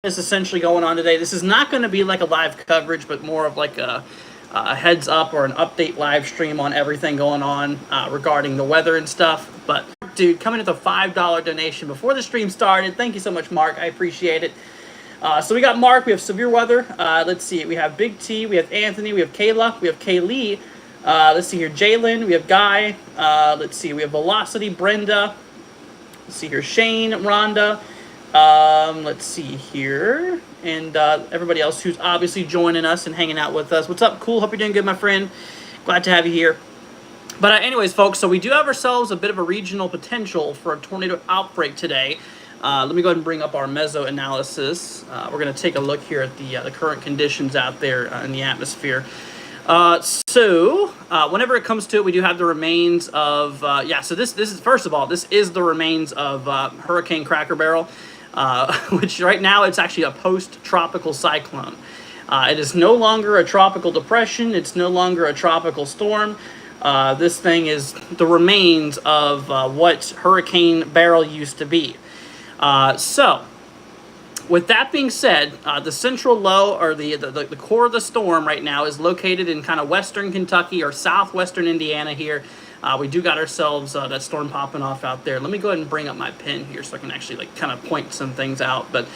is essentially going on today. This is not going to be like a live coverage, but more of like a heads up or an update live stream on everything going on regarding the weather and stuff. But dude, coming with a $5 donation before the stream started. Thank you so much, Mark. I appreciate it. So we got Mark, we have severe weather. Let's see, we have Big T, we have Anthony, we have Kayla, we have Kaylee. Let's see here, Jalen, we have Guy. Let's see, we have Velocity, Brenda. Let's see here, Shane, Rhonda. Let's see here, and everybody else who's obviously joining us and hanging out with us. What's up, cool? Hope you're doing good, my friend. Glad to have you here. But anyways, folks, so we do have ourselves a bit of a regional potential for a tornado outbreak today. Let me go ahead and bring up our meso analysis. We're going to take a look here at the current conditions out there in the atmosphere. So whenever it comes to it, we do have the remains of so this is, first of all, this is the remains of Hurricane Cracker Barrel. Which right now it's actually a post-tropical cyclone. It is no longer a tropical depression. It's no longer a tropical storm. This thing is the remains of what Hurricane Barrel used to be. So, with that being said, the central low, or the core of the storm right now, is located in kind of western Kentucky or southwestern Indiana here. We do got ourselves that storm popping off out there. Let me go ahead and bring up my pen here so I can actually like kind of point some things out. But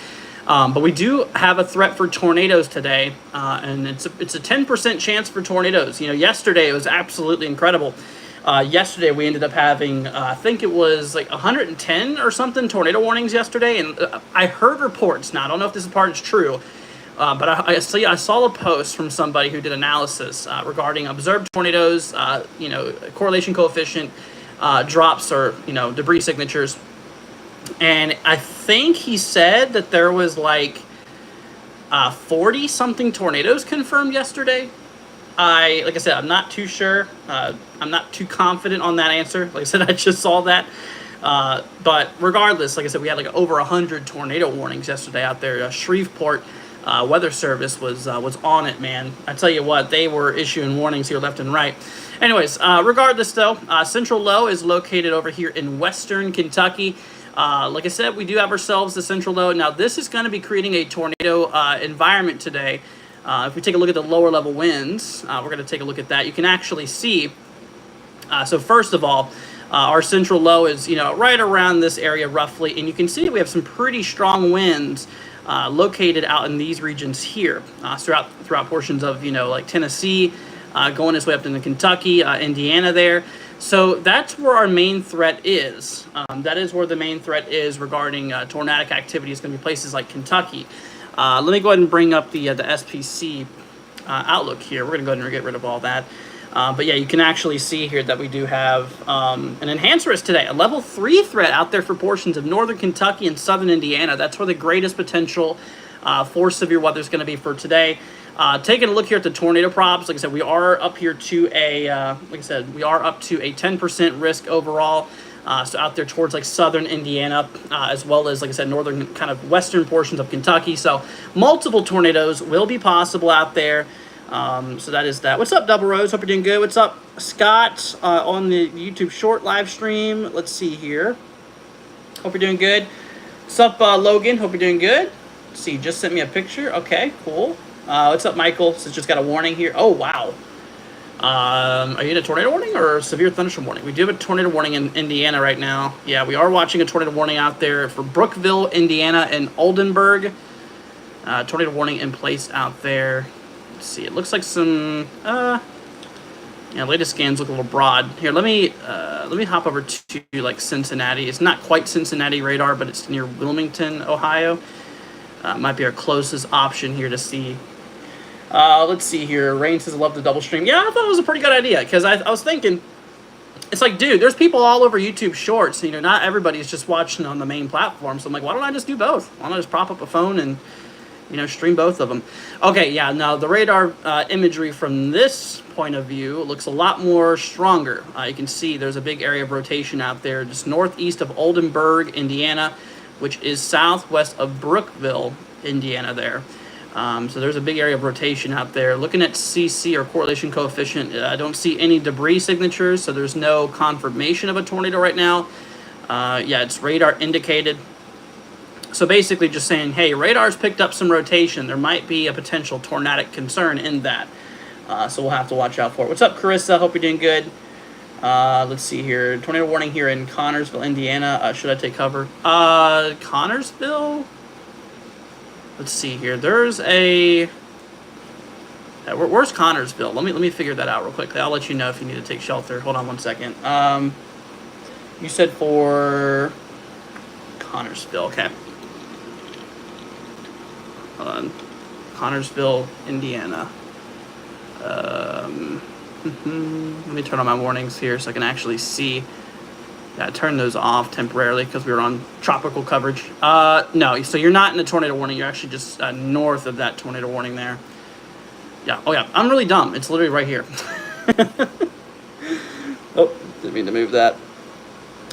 we do have a threat for tornadoes today, and it's a 10% chance for tornadoes. You know, yesterday it was absolutely incredible. Yesterday we ended up having, I think it was like 110 or something tornado warnings yesterday, and I heard reports. Now I don't know if this part is true. But I saw a post from somebody who did analysis regarding observed tornadoes, correlation coefficient drops, or, debris signatures. And I think he said that there was like 40-something tornadoes confirmed yesterday. Like I said, I'm not too sure. I'm not too confident on that answer. Like I said, I just saw that. But regardless, like I said, we had like over 100 tornado warnings yesterday out there. Shreveport Weather Service was on it, man. I tell you what, they were issuing warnings here left and right. Anyways, regardless though, central low is located over here in western Kentucky. Like I said, we do have ourselves the central low. Now this is going to be creating a tornado environment today. If we take a look at the lower level winds, we're going to take a look at that. You can actually see, so first of all, our central low is, right around this area roughly, and you can see we have some pretty strong winds located out in these regions here, throughout portions of, like Tennessee, going this way up into Kentucky, Indiana there. So that's where our main threat is. That is where the main threat is regarding tornadic activity. It's going to be places like Kentucky. Let me go ahead and bring up the SPC outlook here. We're going to go ahead and get rid of all that. But yeah, you can actually see here that we do have an enhanced risk today, a level 3 threat out there for portions of northern Kentucky and southern Indiana. That's where the greatest potential for severe weather is going to be for today. Taking a look here at the tornado props, like I said, we are up here to a, we are up to a 10% risk overall. So out there towards like southern Indiana, as well as, like I said, northern kind of western portions of Kentucky. So multiple tornadoes will be possible out there. So that is that. What's up, Double Rose? Hope you're doing good. What's up, Scott, on the YouTube short live stream? Let's see here. Hope you're doing good. What's up, Logan? Hope you're doing good. Let's see, just sent me a picture. Okay, cool. What's up, Michael? So just got a warning here. Oh, wow. Are you in a tornado warning or a severe thunderstorm warning? We do have a tornado warning in Indiana right now. Yeah, we are watching a tornado warning out there for Brookville, Indiana, and Oldenburg. Tornado warning in place out there. Let's see, it looks like some, latest scans look a little broad. Here, let me hop over to like Cincinnati. It's not quite Cincinnati radar, but it's near Wilmington, Ohio. Might be our closest option here to see. Let's see here. Rain says, I love the double stream. Yeah, I thought it was a pretty good idea, because I was thinking, it's like, dude, there's people all over YouTube Shorts. Not everybody's just watching on the main platform. So I'm like, why don't I just do both? Why don't I just prop up a phone and stream both of them? Okay, yeah, now the radar imagery from this point of view looks a lot more stronger. You can see there's a big area of rotation out there just northeast of Oldenburg, Indiana, which is southwest of Brookville, Indiana there. So there's a big area of rotation out there. Looking at CC, or correlation coefficient, I don't see any debris signatures, so there's no confirmation of a tornado right now. Yeah, it's radar indicated. So basically just saying, hey, radar's picked up some rotation. There might be a potential tornadic concern in that. So we'll have to watch out for it. What's up, Carissa? Hope you're doing good. Let's see here. Tornado warning here in Connorsville, Indiana. Should I take cover? Connorsville? Let's see here. There's a... Where's Connorsville? Let me figure that out real quickly. I'll let you know if you need to take shelter. Hold on one second. You said for Connorsville. Okay. Hold on. Connorsville, Indiana. Let me turn on my warnings here so I can actually see. Yeah, I turned those off temporarily because we were on tropical coverage. No, so you're not in the tornado warning. You're actually just north of that tornado warning there. Yeah. Oh, yeah. I'm really dumb. It's literally right here. Oh, didn't mean to move that.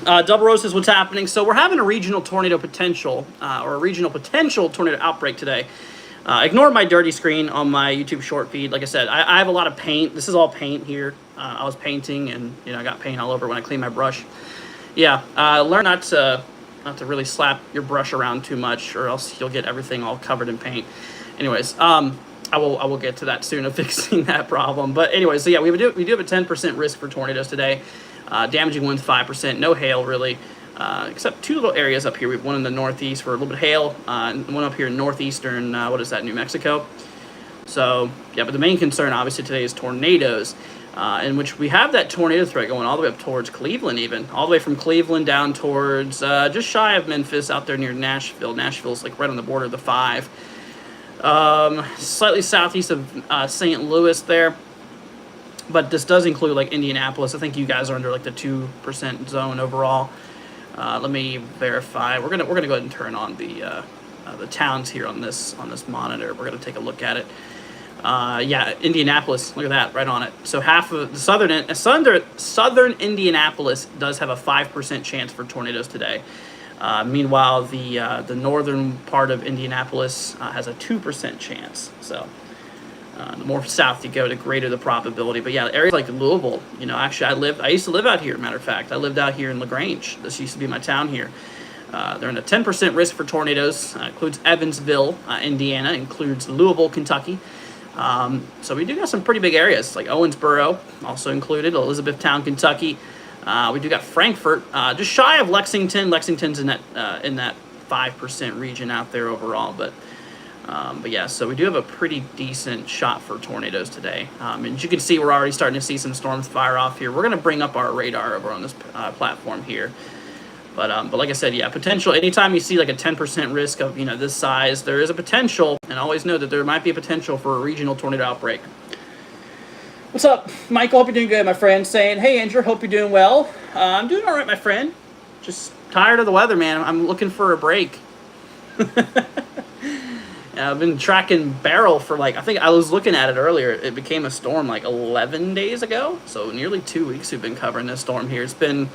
Double Rose says what's happening. So we're having a regional tornado potential, or a regional potential tornado outbreak today. Ignore my dirty screen on my YouTube short feed. Like I said, I have a lot of paint. This is all paint here. I was painting, and I got paint all over when I clean my brush. Yeah, learn not to really slap your brush around too much, or else you'll get everything all covered in paint. Anyways, I will get to that soon of fixing that problem. But anyways, so yeah, we do have a 10% risk for tornadoes today. Damaging winds 5%, no hail really, except two little areas up here. We have one in the northeast for a little bit of hail, and one up here in northeastern, what is that, New Mexico? So yeah, but the main concern obviously today is tornadoes, in which we have that tornado threat going all the way up towards Cleveland, even all the way from Cleveland down towards just shy of Memphis out there near Nashville. Nashville's like right on the border of the 5. Slightly southeast of St. Louis there, but this does include like Indianapolis. I think you guys are under like the 2% zone overall. Let me verify. We're gonna go ahead and turn on the towns here on this monitor. We're gonna take a look at it. Yeah, Indianapolis. Look at that, right on it. So half of the southern Indianapolis does have a 5% chance for tornadoes today. Meanwhile, the northern part of Indianapolis has a 2% chance. So the more south you go, the greater the probability. But yeah, areas like Louisville, actually I used to live out here, matter of fact. I lived out here in LaGrange. This used to be my town here. They're in a 10% risk for tornadoes. Includes Evansville, Indiana, includes Louisville, Kentucky. So we do got some pretty big areas, like Owensboro, also included, Elizabethtown, Kentucky. We do got Frankfort, just shy of Lexington. Lexington's in that 5% region out there overall, but yeah, so we do have a pretty decent shot for tornadoes today. And as you can see, we're already starting to see some storms fire off here. We're going to bring up our radar over on this platform here. But like I said, yeah, potential. Anytime you see like a 10% risk of this size, there is a potential, and always know that there might be a potential for a regional tornado outbreak. What's up, Michael? Hope you're doing good, my friend. Saying, hey, Andrew, hope you're doing well. I'm doing all right, my friend. Just tired of the weather, man. I'm looking for a break. I've been tracking Beryl for I think I was looking at it earlier. It became a storm like 11 days ago. So nearly 2 weeks we've been covering this storm here. It's been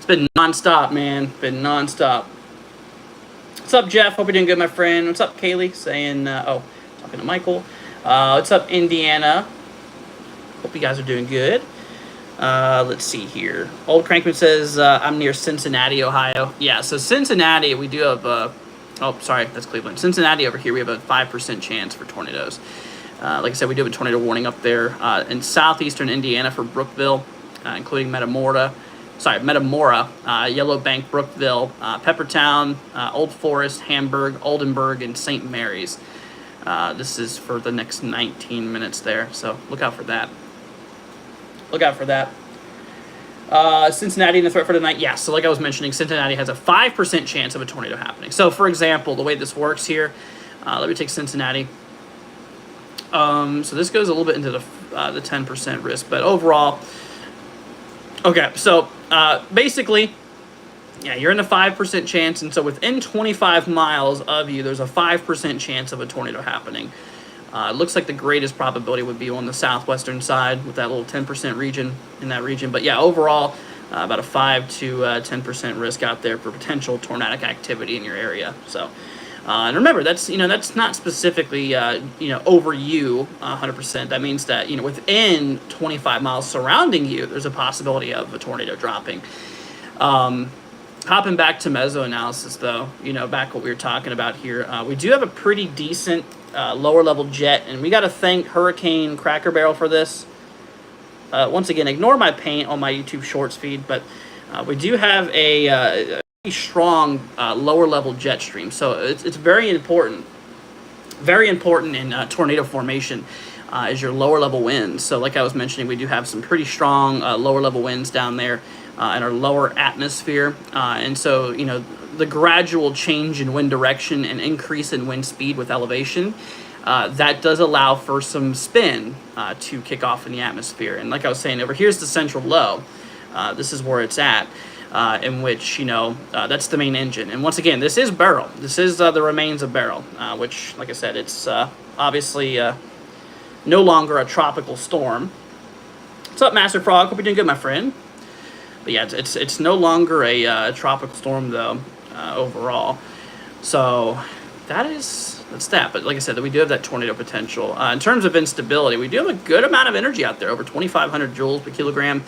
nonstop, man. Been nonstop. What's up, Jeff? Hope you're doing good, my friend. What's up, Kaylee? Saying, talking to Michael. What's up, Indiana? Hope you guys are doing good. Let's see here. Old Crankman says, I'm near Cincinnati, Ohio. Yeah, so Cincinnati, we do have... sorry, that's Cleveland. Cincinnati over here, we have a 5% chance for tornadoes. Like I said, we do have a tornado warning up there in southeastern Indiana for Brookville, including Metamora, Yellow Bank, Brookville, Peppertown, Old Forest, Hamburg, Oldenburg, and St. Mary's. This is for the next 19 minutes there, so look out for that. Cincinnati in the threat for tonight. Yeah, so like I was mentioning, Cincinnati has a 5% chance of a tornado happening. So, for example, the way this works here, let me take Cincinnati. So this goes a little bit into the 10% risk, but overall, okay, so basically, yeah, you're in a 5% chance, and so within 25 miles of you, there's a 5% chance of a tornado happening. It looks like the greatest probability would be on the southwestern side with that little 10% region in that region. But yeah, overall, about a 5 to 10% risk out there for potential tornadic activity in your area. So, and remember, that's not specifically over you 100%. That means that within 25 miles surrounding you, there's a possibility of a tornado dropping. Hopping back to mesoanalysis, though, back what we were talking about here, we do have a pretty decent lower level jet, and we got to thank Hurricane Cracker Barrel for this. Once again, ignore my paint on my YouTube Shorts feed, but we do have a pretty strong lower level jet stream, so it's very important in tornado formation. Is your lower level winds. So like I was mentioning, we do have some pretty strong lower level winds down there in our lower atmosphere. And so, the gradual change in wind direction and increase in wind speed with elevation, that does allow for some spin to kick off in the atmosphere. And like I was saying, over here's the central low. This is where it's at. In which, that's the main engine. And once again, this is Beryl. This is the remains of Beryl, which, like I said, it's obviously no longer a tropical storm. What's up, Master Frog? Hope you're doing good, my friend. But yeah, it's no longer a tropical storm, though, overall. So that's that. But like I said, we do have that tornado potential. In terms of instability, we do have a good amount of energy out there, over 2,500 joules per kilogram.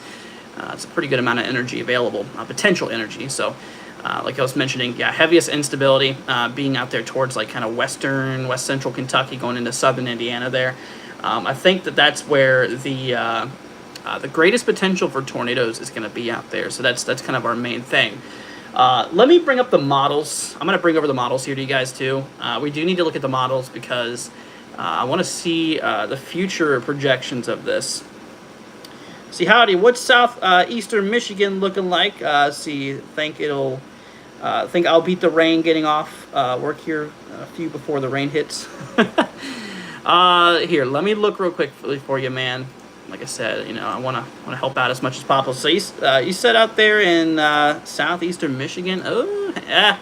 It's a pretty good amount of energy available, potential energy. So, like I was mentioning, heaviest instability being out there towards like kind of west central Kentucky, going into southern Indiana there. I think that's where the greatest potential for tornadoes is going to be out there. So that's kind of our main thing. Let me bring up the models. I'm going to bring over the models here to you guys too. We do need to look at the models because I want to see the future projections of this. See, howdy, what's southeastern Michigan looking like? Think I'll beat the rain getting off work here a few before the rain hits. Here, let me look real quick for you, man. Like I said, I want to help out as much as possible. So you said out there in southeastern Michigan, oh, yeah,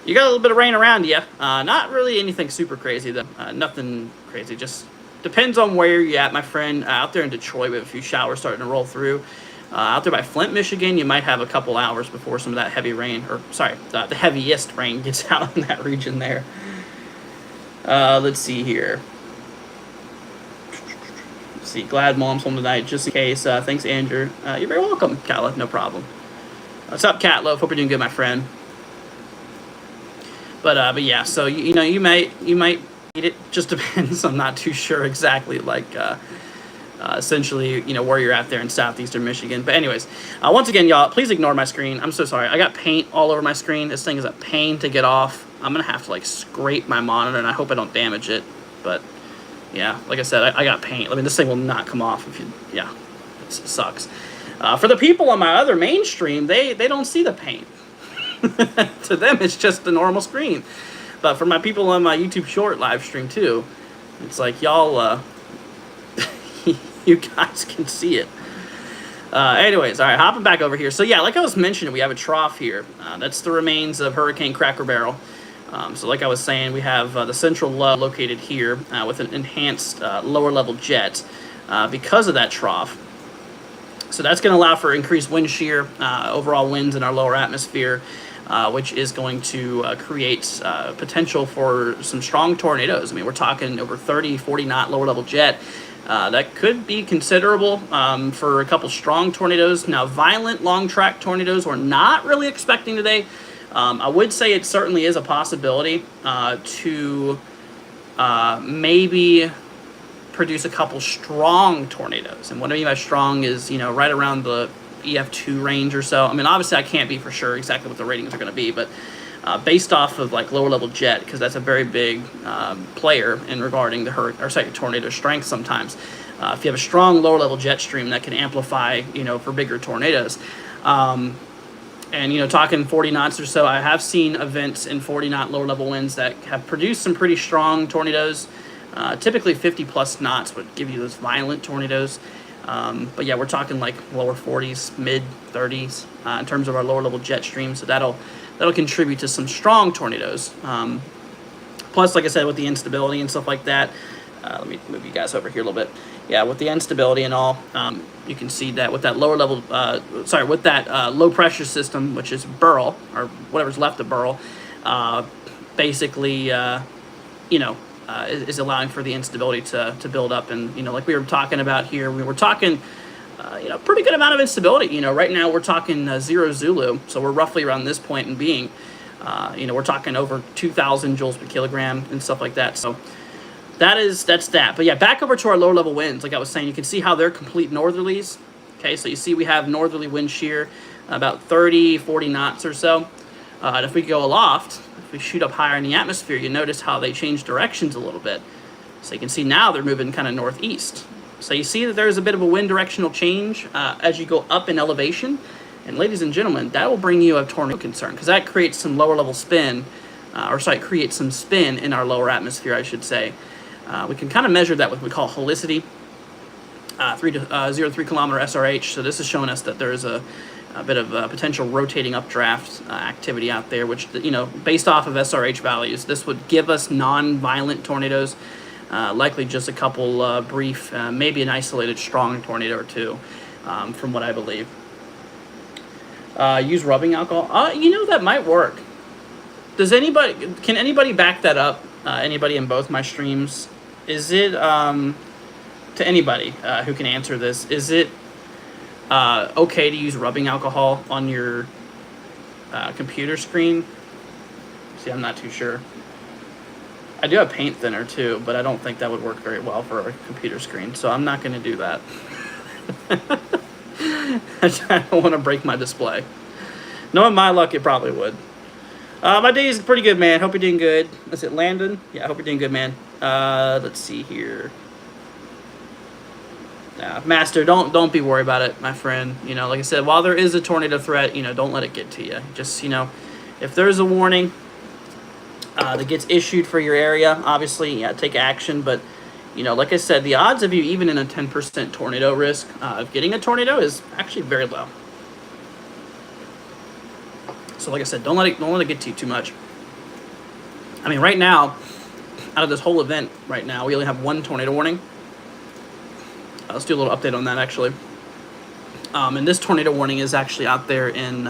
you got a little bit of rain around you. Not really anything super crazy though. Nothing crazy. Just depends on where you're at, my friend. Out there in Detroit, we have a few showers starting to roll through. Out there by Flint, Michigan, you might have a couple hours before some of that heavy rain, the heaviest rain gets out in that region there. Let's see here. See, glad Mom's home tonight, just in case. Thanks, Andrew. You're very welcome, Kala. No problem. What's up, Cat Love? Hope you're doing good, my friend. But yeah. So you might need it. Just depends. I'm not too sure exactly. Essentially, where you're at there in southeastern Michigan. But anyways, once again, y'all, please ignore my screen. I'm so sorry. I got paint all over my screen. This thing is a pain to get off. I'm gonna have to scrape my monitor, and I hope I don't damage it. But yeah, like I said, I got paint. I mean, this thing will not come off if you. Yeah, it sucks. For the people on my other mainstream, they don't see the paint. To them, it's just the normal screen. But for my people on my YouTube Short live stream too, it's like y'all. You guys can see it. Anyways, all right, hopping back over here. So yeah, like I was mentioning, we have a trough here. That's the remains of Hurricane Cracker Barrel. So like I was saying, we have the central low located here with an enhanced lower level jet because of that trough. So that's going to allow for increased wind shear, overall winds in our lower atmosphere, which is going to create potential for some strong tornadoes. I mean, we're talking over 30, 40 knot lower level jet. That could be considerable for a couple strong tornadoes. Now, violent long track tornadoes we're not really expecting today. I would say it certainly is a possibility to maybe produce a couple strong tornadoes. And what I mean by strong is, right around the EF2 range or so. I mean, obviously I can't be for sure exactly what the ratings are going to be, but based off of lower level jet, because that's a very big player in regarding the tornado strength sometimes. If you have a strong lower level jet stream, that can amplify, for bigger tornadoes. And, talking 40 knots or so, I have seen events in 40 knot lower level winds that have produced some pretty strong tornadoes. Typically 50 plus knots would give you those violent tornadoes. But yeah, we're talking lower 40s, mid 30s in terms of our lower level jet stream. So that'll contribute to some strong tornadoes. Plus, like I said, with the instability and stuff like that, let me move you guys over here a little bit. Yeah, with the instability and all, you can see that with that lower level, with that low pressure system, which is Beryl, or whatever's left of Beryl, basically, is allowing for the instability to build up. And, like we were talking about here, we were talking pretty good amount of instability. Right now we're talking 0 Zulu, so we're roughly around this point in being. We're talking over 2,000 joules per kilogram and stuff like that. So that's that. But yeah, back over to our lower level winds. Like I was saying, you can see how they're complete northerlies. Okay, so you see we have northerly wind shear about 30, 40 knots or so. And if we go aloft, if we shoot up higher in the atmosphere, you notice how they change directions a little bit. So you can see now they're moving kind of northeast. So you see that there's a bit of a wind directional change as you go up in elevation. And ladies and gentlemen, that will bring you a tornado concern because that creates some lower level spin, creates some spin in our lower atmosphere, I should say. We can kind of measure that with what we call helicity, 0.3 kilometer SRH. So this is showing us that there is a bit of potential rotating updraft activity out there, which, based off of SRH values, this would give us non-violent tornadoes, likely just a couple brief, maybe an isolated strong tornado or two, from what I believe. Use rubbing alcohol. That might work. Can anybody back that up? Anybody in both my streams? Is it, to anybody who can answer this, is it okay to use rubbing alcohol on your computer screen? See, I'm not too sure. I do have paint thinner too, but I don't think that would work very well for a computer screen, so I'm not going to do that. I don't want to break my display. Knowing my luck, it probably would. My day is pretty good, man. Hope you're doing good. Is it Landon? Yeah, I hope you're doing good, man. Let's see here. Master, don't be worried about it, my friend. Like I said, while there is a tornado threat, don't let it get to you. Just, if there's a warning that gets issued for your area, obviously, take action. But, like I said, the odds of you even in a 10% tornado risk of getting a tornado is actually very low. So, like I said, don't let it get to you too much. I mean, right now, out of this whole event, right now, we only have one tornado warning. Let's do a little update on that, actually. And this tornado warning is actually out there in,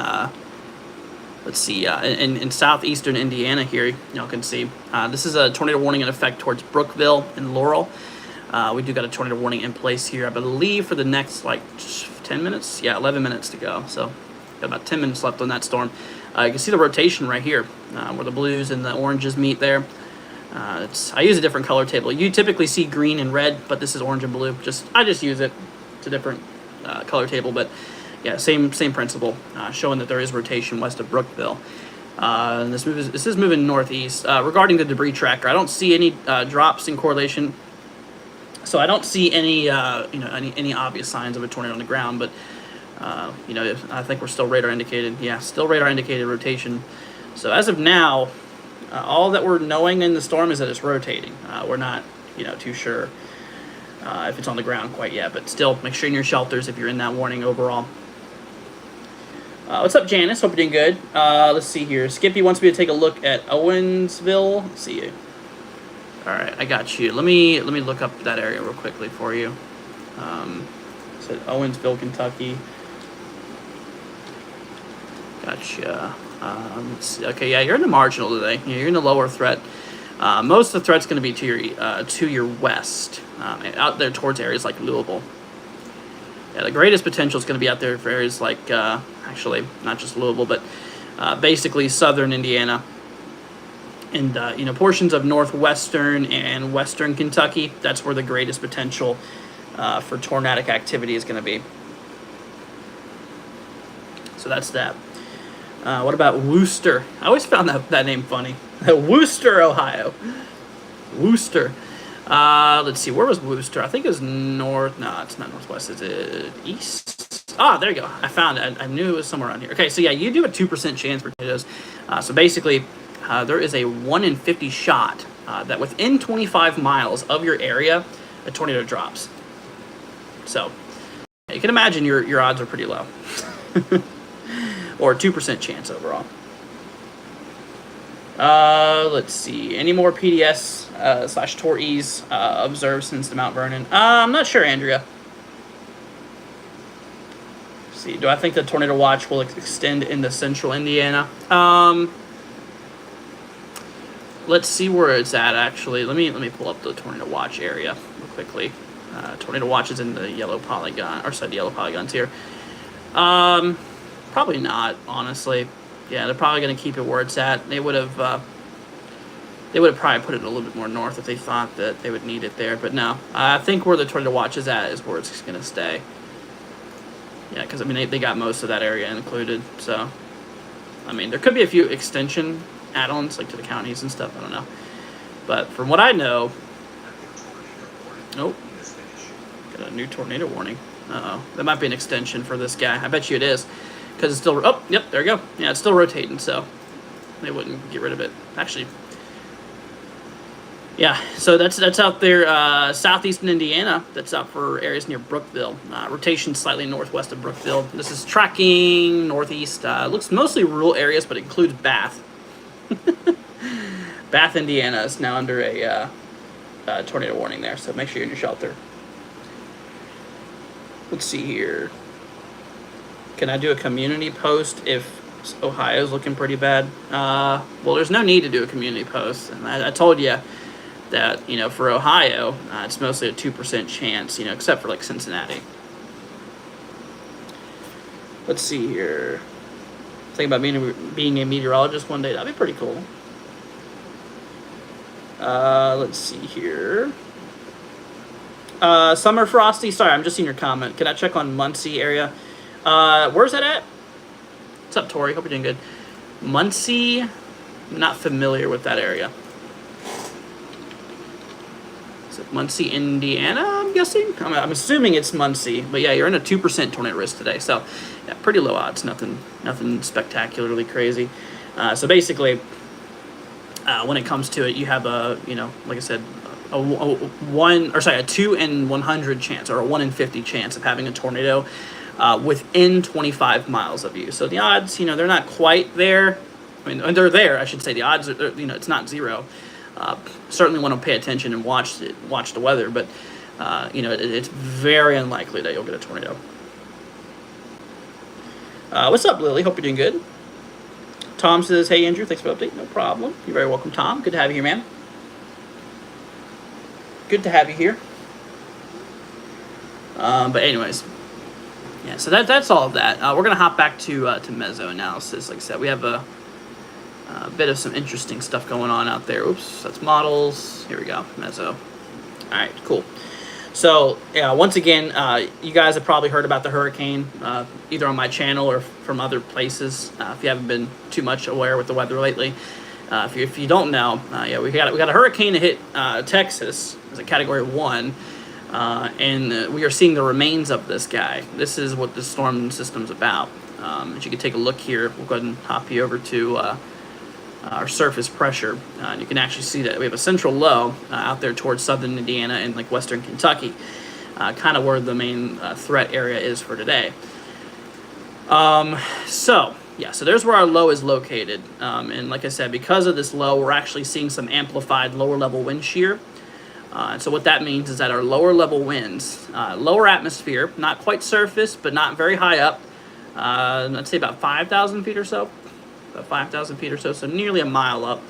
in southeastern Indiana here. Y'all can see. This is a tornado warning in effect towards Brookville and Laurel. We do got a tornado warning in place here, I believe, for the next, 10 minutes? Yeah, 11 minutes to go. So, got about 10 minutes left on that storm. You can see the rotation right here, where the blues and the oranges meet there. I use a different color table. You typically see green and red, but this is orange and blue. I just use it. It's a different color table, but yeah, same principle, showing that there is rotation west of Brookville. And this is moving northeast. Regarding the debris tracker, I don't see any drops in correlation, so I don't see any any obvious signs of a tornado on the ground. But I think we're still radar indicated. Yeah, still radar indicated rotation. So as of now, all that we're knowing in the storm is that it's rotating. We're not, too sure if it's on the ground quite yet, but still, make sure you're in your shelters if you're in that warning overall. What's up, Janice? Hope you're doing good. Let's see here. Skippy wants me to take a look at Owensville. Let's see. All right, I got you. Let me look up that area real quickly for you. Said Owensville, Kentucky. Gotcha. Let's see. Okay, yeah, you're in the marginal today. You're in the lower threat. Most of the threat's going to be to your west, out there towards areas like Louisville. Yeah, the greatest potential is going to be out there for areas like, actually, not just Louisville, but basically southern Indiana and, portions of northwestern and western Kentucky. That's where the greatest potential for tornadic activity is going to be. So that's that. What about Wooster? I always found that name funny. Wooster, Ohio. Wooster. Let's see. Where was Wooster? I think it was north. No, it's not northwest. Is it east? Ah, there you go. I found it. I knew it was somewhere around here. Okay, so yeah, you do a 2% chance for tornadoes. So basically, there is a 1 in 50 shot that within 25 miles of your area, a tornado drops. So you can imagine your odds are pretty low. Or 2% chance overall. Let's see. Any more PDS / TOR-E's observed since the Mount Vernon? I'm not sure, Andrea. Let's see. Do I think the tornado watch will extend into central Indiana? Let's see where it's at, actually. Let me pull up the tornado watch area real quickly. Tornado watch is in the yellow polygon, or sorry, the yellow polygons here. Probably not, honestly. Yeah, they're probably going to keep it where it's at. They would have probably put it a little bit more north if they thought that they would need it there. But no, I think where the tornado watch is at is where it's going to stay. Yeah, because, I mean, they got most of that area included. So, I mean, there could be a few extension add-ons, like to the counties and stuff. I don't know. But from what I know... Nope. Got a new tornado warning. Uh-oh. That might be an extension for this guy. I bet you it is. Because it's still... Oh, yep, there we go. Yeah, it's still rotating, so they wouldn't get rid of it. Actually... Yeah, so that's out there, southeastern Indiana. That's out for areas near Brookville. Rotation slightly northwest of Brookville. This is tracking northeast. Looks mostly rural areas, but includes Bath. Bath, Indiana is now under a tornado warning there, so make sure you're in your shelter. Let's see here. Can I do a community post if Ohio's looking pretty bad? Well, there's no need to do a community post. And I told you that, you know, for Ohio, it's mostly a 2% chance, you know, except for like Cincinnati. Let's see here. Think about being a meteorologist one day. That'd be pretty cool. Let's see here. Summer Frosty. Sorry, I'm just seeing your comment. Can I check on Muncie area? Where's that at? What's up, Tori? Hope you're doing good. Muncie. I'm not familiar with that area. Is it Muncie, Indiana, I'm guessing? I'm assuming it's Muncie. But yeah, you're in a 2% tornado risk today. So, yeah, pretty low odds. Nothing spectacularly crazy. So basically, when it comes to it, you have a, you know, like I said, a 2 in 100 chance, or a 1 in 50 chance of having a tornado within 25 miles of you. So the odds, you know, they're not quite there. I mean, they're there, I should say. The odds are, you know, it's not zero. Certainly want to pay attention and watch the weather, but you know, it's very unlikely that you'll get a tornado. What's up, Lily? Hope you're doing good. Tom says, hey, Andrew, thanks for the update. No problem. You're very welcome, Tom. Good to have you here, man. Good to have you here. But anyways, yeah, so that's all of that. We're going to hop back to meso analysis. Like I said, we have a bit of some interesting stuff going on out there. Oops, that's models. Here we go, meso. All right, cool. So, yeah, once again, you guys have probably heard about the hurricane, either on my channel or from other places, if you haven't been too much aware with the weather lately. If you don't know, yeah, we got a hurricane that hit Texas as a Category 1, and we are seeing the remains of this guy. This is what the storm system's about. As you can take a look here, we'll go ahead and hop you over to our surface pressure. And you can actually see that we have a central low out there towards southern Indiana and like western Kentucky, kind of where the main threat area is for today. So there's where our low is located. And like I said, because of this low, we're actually seeing some amplified lower level wind shear. And so what that means is that our lower level winds, lower atmosphere, not quite surface, but not very high up, I'd say about 5,000 feet or so. About 5,000 feet or so, so nearly a mile up.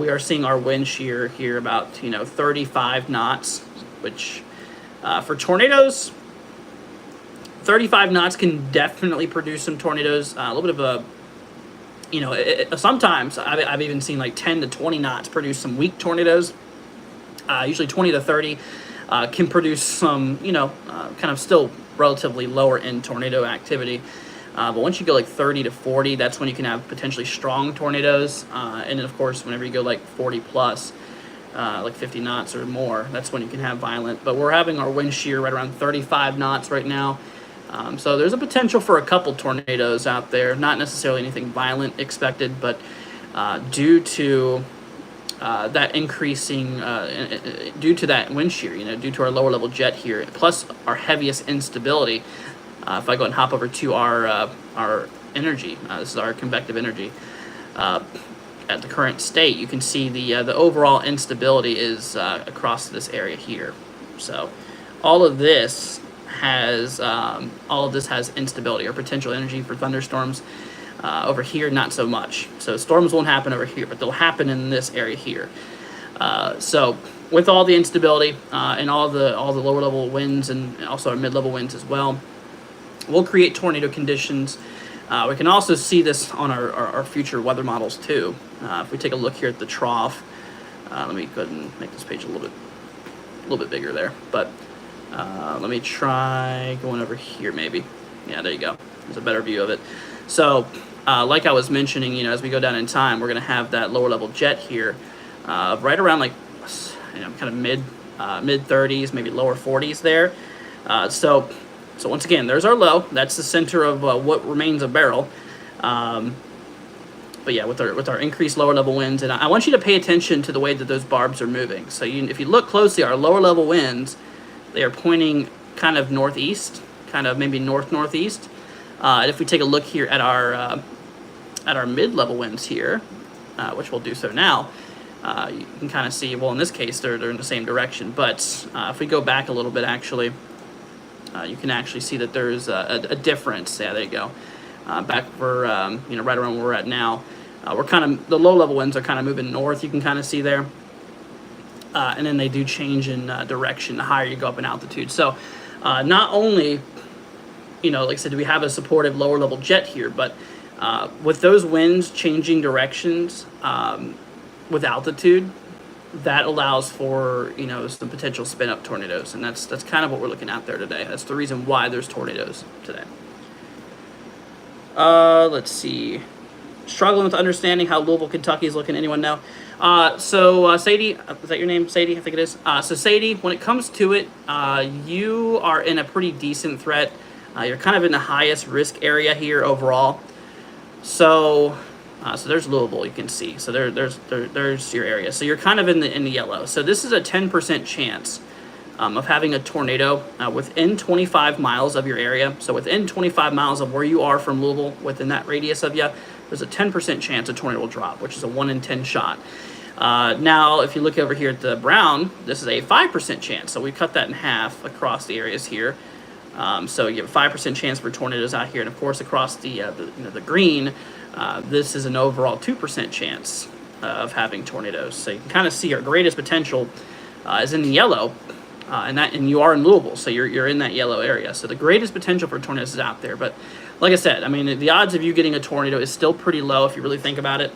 We are seeing our wind shear here about 35 knots, which for tornadoes, 35 knots can definitely produce some tornadoes. A little bit of a, sometimes I've even seen like 10 to 20 knots produce some weak tornadoes. Usually 20 to 30 can produce some, kind of still relatively lower end tornado activity. But once you go like 30 to 40, that's when you can have potentially strong tornadoes. And then, of course, whenever you go like 40 plus, like 50 knots or more, that's when you can have violent. But we're having our wind shear right around 35 knots right now. So there's a potential for a couple tornadoes out there. Not necessarily anything violent expected, but due to that increasing, due to that wind shear, due to our lower level jet here, plus our heaviest instability. If I go and hop over to our energy, this is our convective energy. At the current state, you can see the overall instability is across this area here. So all of this has instability or potential energy for thunderstorms. Over here, not so much. So storms won't happen over here, but they'll happen in this area here. So with all the instability and all the lower level winds and also our mid level winds as well, will create tornado conditions. We can also see this on our future weather models too. If we take a look here at the trough, let me go ahead and make this page a little bit bigger there. But let me try going over here maybe. Yeah, there you go. There's a better view of it. So like I was mentioning, you know, as we go down in time, we're going to have that lower level jet here right around like, you know, kind of mid 30s, maybe lower 40s there. So once again, there's our low. That's the center of what remains a barrel. But yeah, with our increased lower level winds, and I want you to pay attention to the way that those barbs are moving. So if you look closely, our lower level winds, they are pointing kind of northeast, kind of maybe northeast. And if we take a look here at our mid level winds here, which we'll do so now, you can kind of see. Well, in this case, they're in the same direction. But if we go back a little bit, actually. You can actually see that there's a difference. Yeah, there you go. Back for you know, right around where we're at now, we're kind of, the low level winds are kind of moving north. You can kind of see there, and then they do change in direction the higher you go up in altitude. So not only, you know, like I said, do we have a supportive lower level jet here, but with those winds changing directions with altitude, that allows for, you know, some potential spin up tornadoes, and that's kind of what we're looking at there today. That's the reason why there's tornadoes today. Let's see. Struggling with understanding how Louisville, Kentucky is looking. Anyone know? So Sadie, is that your name? Sadie, I think it is. So Sadie, when it comes to it, you are in a pretty decent threat. You're kind of in the highest risk area here overall. So there's Louisville, you can see. So there's your area. So you're kind of in the yellow. So this is a 10% chance of having a tornado within 25 miles of your area. So within 25 miles of where you are from Louisville, within that radius of you, there's a 10% chance a tornado will drop, which is a 1 in 10 shot. Now, if you look over here at the brown, this is a 5% chance. So we cut that in half across the areas here. So you have a 5% chance for tornadoes out here, and of course across the green, this is an overall 2% chance of having tornadoes. So you can kind of see our greatest potential is in the yellow, and you are in Louisville, so you're in that yellow area. So the greatest potential for tornadoes is out there. But like I said, I mean, the odds of you getting a tornado is still pretty low if you really think about it.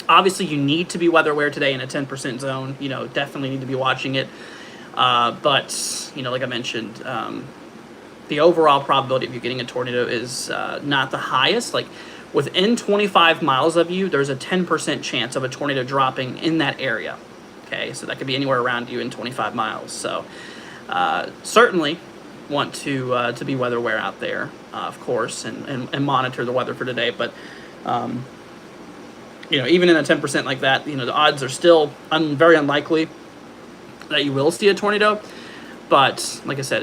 Obviously, you need to be weather aware today in a 10% zone. You know, definitely need to be watching it. But you know, like I mentioned, the overall probability of you getting a tornado is not the highest. Like within 25 miles of you, there's a 10% chance of a tornado dropping in that area. Okay, so that could be anywhere around you in 25 miles. So certainly want to be weather aware out there, of course, and monitor the weather for today. But you know, even in a 10% like that, you know, the odds are still very unlikely that you will see a tornado. But like I said,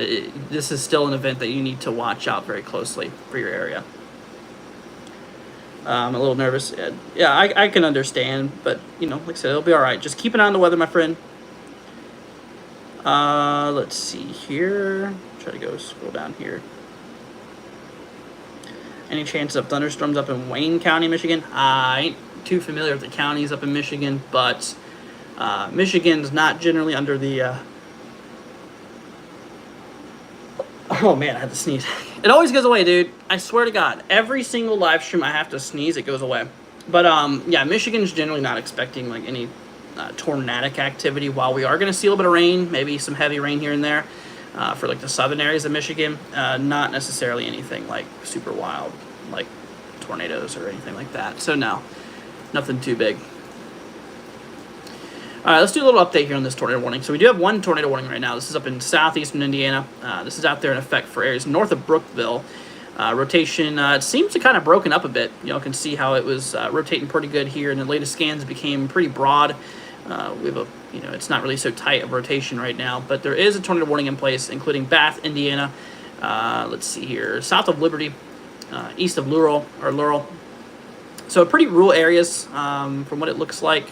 this is still an event that you need to watch out very closely for your area. I'm a little nervous. Yeah, I can understand, but you know, like I said, it'll be all right. Just keep an eye on the weather, my friend. Let's see here. Try to scroll down here. Any chance of thunderstorms up in Wayne County, Michigan? I ain't too familiar with the counties up in Michigan, but Michigan's not generally under the. Oh man, I had to sneeze. It always goes away, dude. I swear to God, every single live stream I have to sneeze, it goes away. But yeah, Michigan's generally not expecting like any tornadic activity. While we are going to see a little bit of rain, maybe some heavy rain here and there for like the southern areas of Michigan, not necessarily anything like super wild, like tornadoes or anything like that. So no, nothing too big. All right, let's do a little update here on this tornado warning. So we do have one tornado warning right now. This is up in southeastern Indiana. This is out there in effect for areas north of Brookville. Rotation, it seems to kind of broken up a bit. You can see how it was rotating pretty good here, and the latest scans became pretty broad. We have a, it's not really so tight of rotation right now, but there is a tornado warning in place, including Bath, Indiana. Let's see here, south of Liberty, east of Laurel. So pretty rural areas from what it looks like.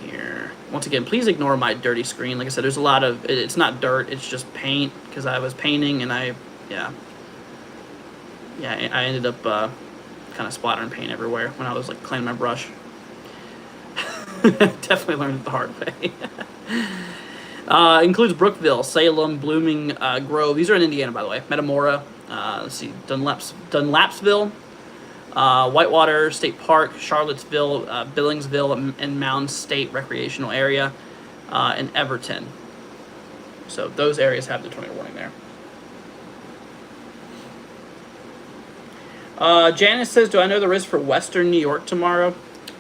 Here. Once again, please ignore my dirty screen. Like I said, there's a lot of, it's not dirt, it's just paint, because I was painting and I ended up kind of splattering paint everywhere when I was like cleaning my brush. Definitely learned it the hard way. Includes Brookville, Salem, Blooming Grove. These are in Indiana, by the way. Metamora. Let's see, Dunlapsville, Whitewater State Park, Charlottesville, Billingsville, and Mound State Recreational Area, and Everton. So those areas have the tornado warning there. Janice says, "Do I know the risk for Western New York tomorrow?"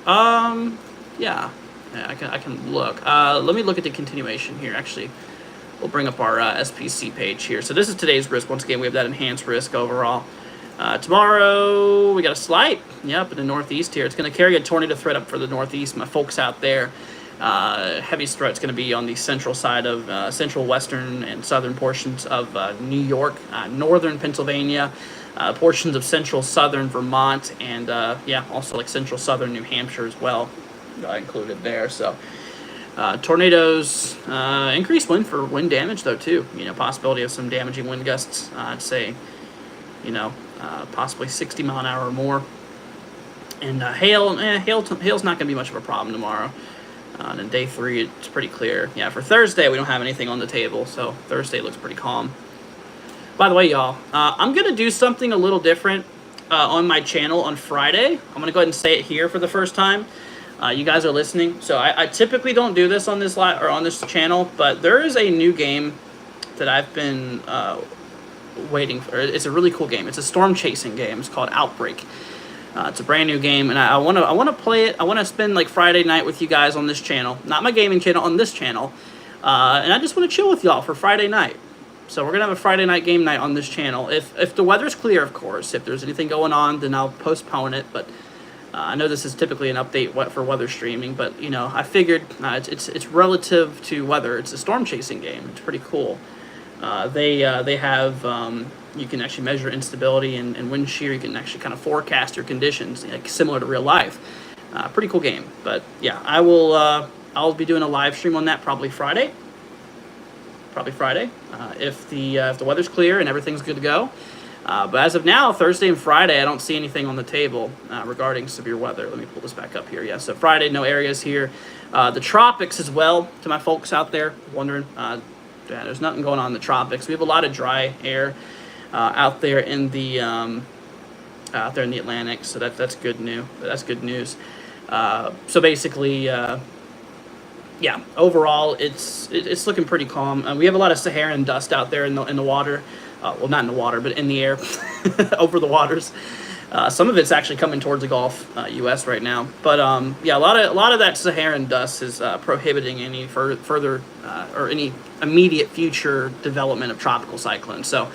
Yeah, I can look. Let me look at the continuation here. Actually, we'll bring up our SPC page here. So this is today's risk. Once again, we have that enhanced risk overall. Tomorrow we got a slight, yep, in the northeast here. It's going to carry a tornado threat up for the northeast. My folks out there, heaviest threat's going to be on the central side of central, western, and southern portions of New York, northern Pennsylvania, portions of central, southern Vermont, and yeah, also like central, southern New Hampshire as well, included there. So tornadoes, increased wind damage though too. You know, possibility of some damaging wind gusts. I'd say, you know, possibly 60 mile an hour or more. And hail's not going to be much of a problem tomorrow. And then day 3, it's pretty clear. Yeah, for Thursday, we don't have anything on the table, so Thursday looks pretty calm. By the way, y'all, I'm going to do something a little different on my channel on Friday. I'm going to go ahead and say it here for the first time. You guys are listening. So I typically don't do this on this on this channel, but there is a new game that I've been waiting for. It's a really cool game. It's a storm chasing game. It's called Outbreak. It's a brand new game, and I want to play it. I want to spend like Friday night with you guys on this channel, not my gaming channel, on this channel, and I just want to chill with y'all for Friday night. So we're gonna have a Friday night game night on this channel. If the weather's clear, of course. If there's anything going on, then I'll postpone it. But I know this is typically an update for weather streaming, but you know, I figured it's relative to weather. It's a storm chasing game. It's pretty cool. They have you can actually measure instability and wind shear. You can actually kind of forecast your conditions, like similar to real life. Pretty cool game. But yeah, I'll be doing a live stream on that probably Friday. If the weather's clear and everything's good to go. But as of now, Thursday and Friday, I don't see anything on the table regarding severe weather. Let me pull this back up here. Yeah, so Friday, no areas here. The tropics as well, to my folks out there wondering. Yeah, there's nothing going on in the tropics. We have a lot of dry air out there in the Atlantic, so that's good news. That's good news. So basically, yeah, overall, it's looking pretty calm. We have a lot of Saharan dust out there in the water. Well, not in the water, but in the air, over the waters. Some of it's actually coming towards the Gulf, U.S. right now. But yeah, a lot of that Saharan dust is prohibiting any further or any immediate future development of tropical cyclones. So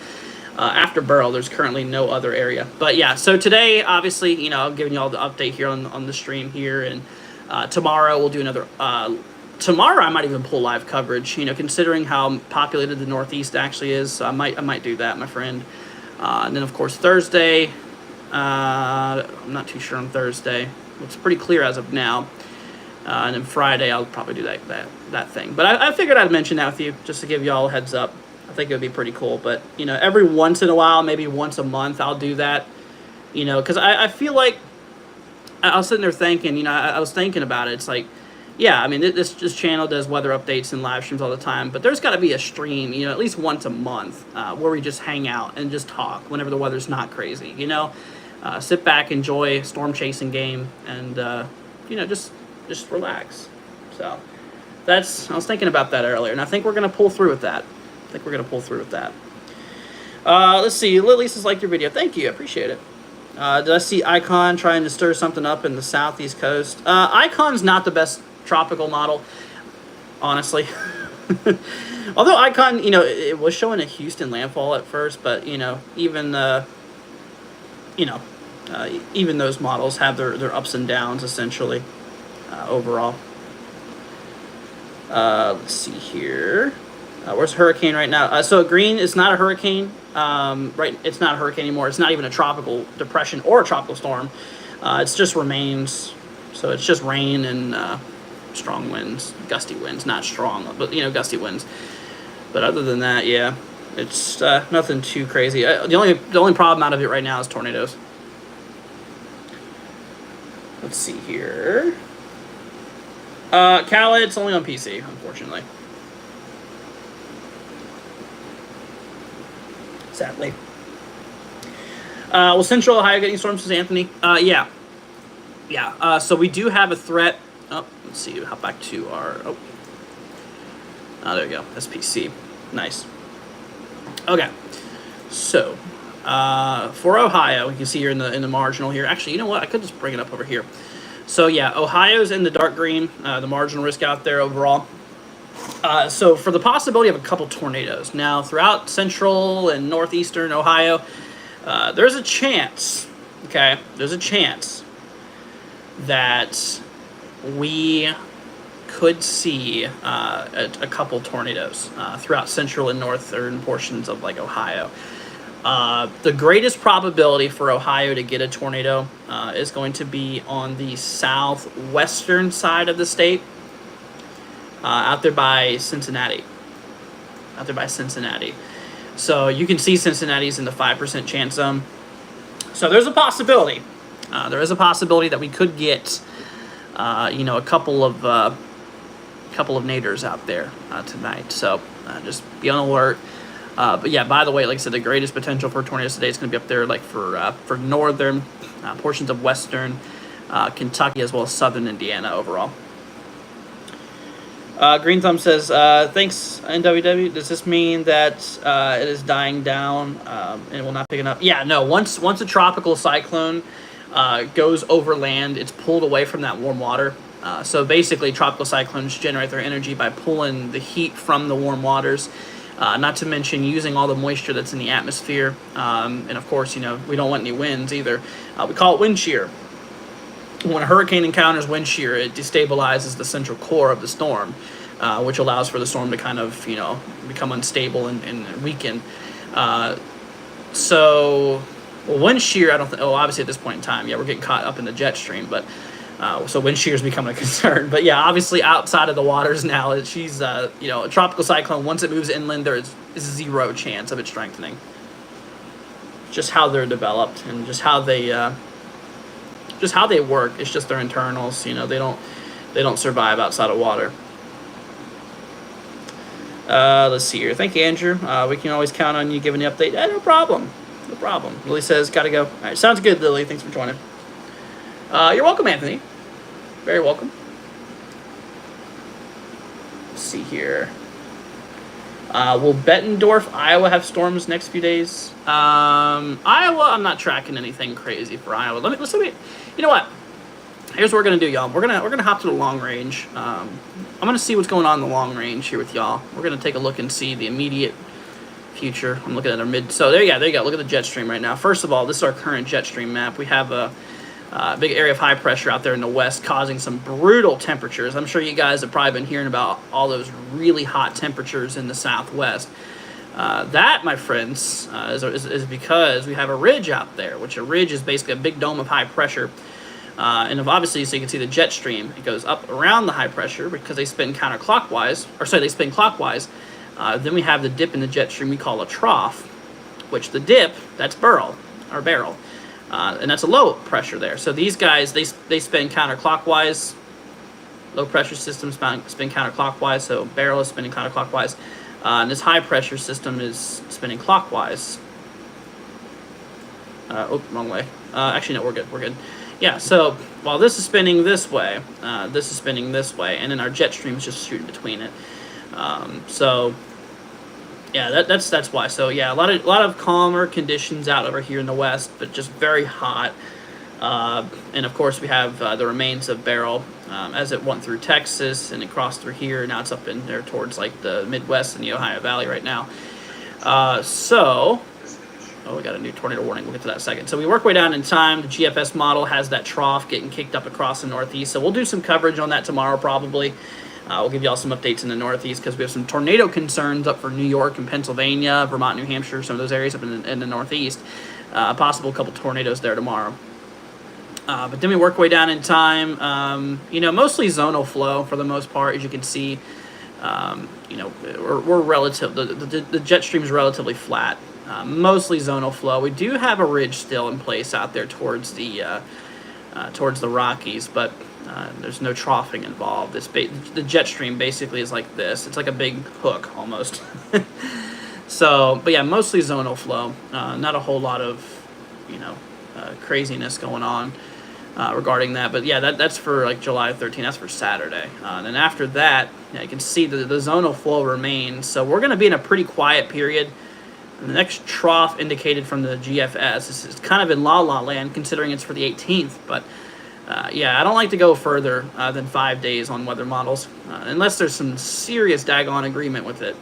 after Burrow, there's currently no other area. But yeah, so today, obviously, you know, I'm giving you all the update here on the stream here, and tomorrow we'll do another. Tomorrow I might even pull live coverage, you know, considering how populated the Northeast actually is. So I might do that, my friend. And then of course Thursday, I'm not too sure on Thursday. It's pretty clear as of now. And then Friday I'll probably do that thing. But I figured I'd mention that with you just to give you all a heads up. I think it would be pretty cool. But you know, every once in a while, maybe once a month, I'll do that. You know, because I feel like I was sitting there thinking, you know, I was thinking about it. It's like, yeah, I mean, this channel does weather updates and live streams all the time, but there's got to be a stream, you know, at least once a month where we just hang out and just talk whenever the weather's not crazy, you know. Sit back, enjoy a storm chasing game, and, you know, just relax. So I was thinking about that earlier, and I think we're going to pull through with that. Let's see, Lily says, like your video. Thank you, I appreciate it. Did I see Icon trying to stir something up in the southeast coast? Icon's not the best tropical model, honestly. Although Icon, you know, it was showing a Houston landfall at first, but you know, even even those models have their ups and downs essentially overall. Let's see here. Where's hurricane right now? So green is not a hurricane. Right, it's not a hurricane anymore. It's not even a tropical depression or a tropical storm. It's just remains. So it's just rain and strong winds, gusty winds, not strong, but you know, gusty winds. But other than that, yeah, it's nothing too crazy. The only problem out of it right now is tornadoes. Let's see here. Khaled, it's only on PC, unfortunately. Sadly. Well, Central Ohio getting storms, says Anthony. Yeah. Yeah. So we do have a threat. Oh, let's see. Hop back to our. Oh, there we go. SPC. Nice. Okay. So, for Ohio, you can see here in the marginal here. Actually, you know what? I could just bring it up over here. So yeah, Ohio's in the dark green. The marginal risk out there overall. So for the possibility of a couple tornadoes now throughout central and northeastern Ohio, there's a chance. Okay, there's a chance that we could see a couple tornadoes throughout central and northern portions of like Ohio. The greatest probability for Ohio to get a tornado is going to be on the southwestern side of the state, out there by Cincinnati. Out there by Cincinnati. So you can see Cincinnati's in the 5% chance zone. So there's a possibility. There is a possibility that we could get, a couple of naders out there tonight. So just be on alert. But yeah, by the way, like I said, the greatest potential for tornadoes today is going to be up there, like for northern portions of western Kentucky as well as southern Indiana overall. Green Thumb says, thanks, NWW. Does this mean that it is dying down and will not pick it up? Yeah, no. Once a tropical cyclone goes over land, it's pulled away from that warm water. So basically, tropical cyclones generate their energy by pulling the heat from the warm waters. Not to mention using all the moisture that's in the atmosphere. And of course, we don't want any winds either. We call it wind shear. When a hurricane encounters wind shear, it destabilizes the central core of the storm, which allows for the storm to kind of, become unstable and weaken. So wind shear, I don't think, obviously at this point in time, yeah, we're getting caught up in the jet stream, but so wind shear is becoming a concern. But yeah, obviously outside of the waters now, she's, a tropical cyclone, once it moves inland, there is zero chance of it strengthening. Just how they're developed and just how they work. It's just their internals. They don't survive outside of water. Let's see here. Thank you, Andrew. We can always count on you giving the update. No problem. No problem. Lily says, gotta go. All right, sounds good, Lily. Thanks for joining. You're welcome, Anthony. Very welcome. Let's see here. Will Bettendorf, Iowa, have storms next few days? Iowa, I'm not tracking anything crazy for Iowa. Let's you know what? Here's what we're gonna do, y'all. We're gonna hop to the long range. I'm gonna see what's going on in the long range here with y'all. We're gonna take a look and see the immediate future. I'm looking at our mid. So there you go. Look at the jet stream right now. First of all, this is our current jet stream map. We have a big area of high pressure out there in the west, causing some brutal temperatures. I'm sure you guys have probably been hearing about all those really hot temperatures in the southwest. That, my friends, is because we have a ridge out there, which a ridge is basically a big dome of high pressure. And obviously, so you can see the jet stream, it goes up around the high pressure because they spin counterclockwise, they spin clockwise. Then we have the dip in the jet stream we call a trough, which the dip, that's barrel. And that's a low pressure there. So these guys, they spin counterclockwise. Low pressure system spin counterclockwise, so barrel is spinning counterclockwise. And this high pressure system is spinning clockwise. Wrong way. Actually, no, we're good. Yeah, so while this is spinning this way, this is spinning this way, and then our jet stream is just shooting between it. So yeah, that's why. So yeah, a lot of calmer conditions out over here in the west, but just very hot. And of course we have the remains of Beryl as it went through Texas and it crossed through here. Now it's up in there towards like the Midwest and the Ohio Valley right now. We got a new tornado warning. We'll get to that in a second. So we work way down in time. The GFS model has that trough getting kicked up across the Northeast. So we'll do some coverage on that tomorrow probably. We'll give you all some updates in the Northeast because we have some tornado concerns up for New York and Pennsylvania, Vermont, New Hampshire, some of those areas up in the Northeast. Possible couple tornadoes there tomorrow. But then we work way down in time. Mostly zonal flow for the most part, as you can see. We're relative. The jet stream is relatively flat. Mostly zonal flow. We do have a ridge still in place out there towards the Rockies, but There's no troughing involved. The jet stream basically is like this. It's like a big hook almost. So, but yeah, mostly zonal flow. Not a whole lot of, craziness going on regarding that. But yeah, that's for like July 13th. That's for Saturday. And then after that, you can see the zonal flow remains. So we're going to be in a pretty quiet period. And the next trough indicated from the GFS is kind of in la land, considering it's for the 18th. But yeah, I don't like to go further than 5 days on weather models, unless there's some serious daggone agreement with it.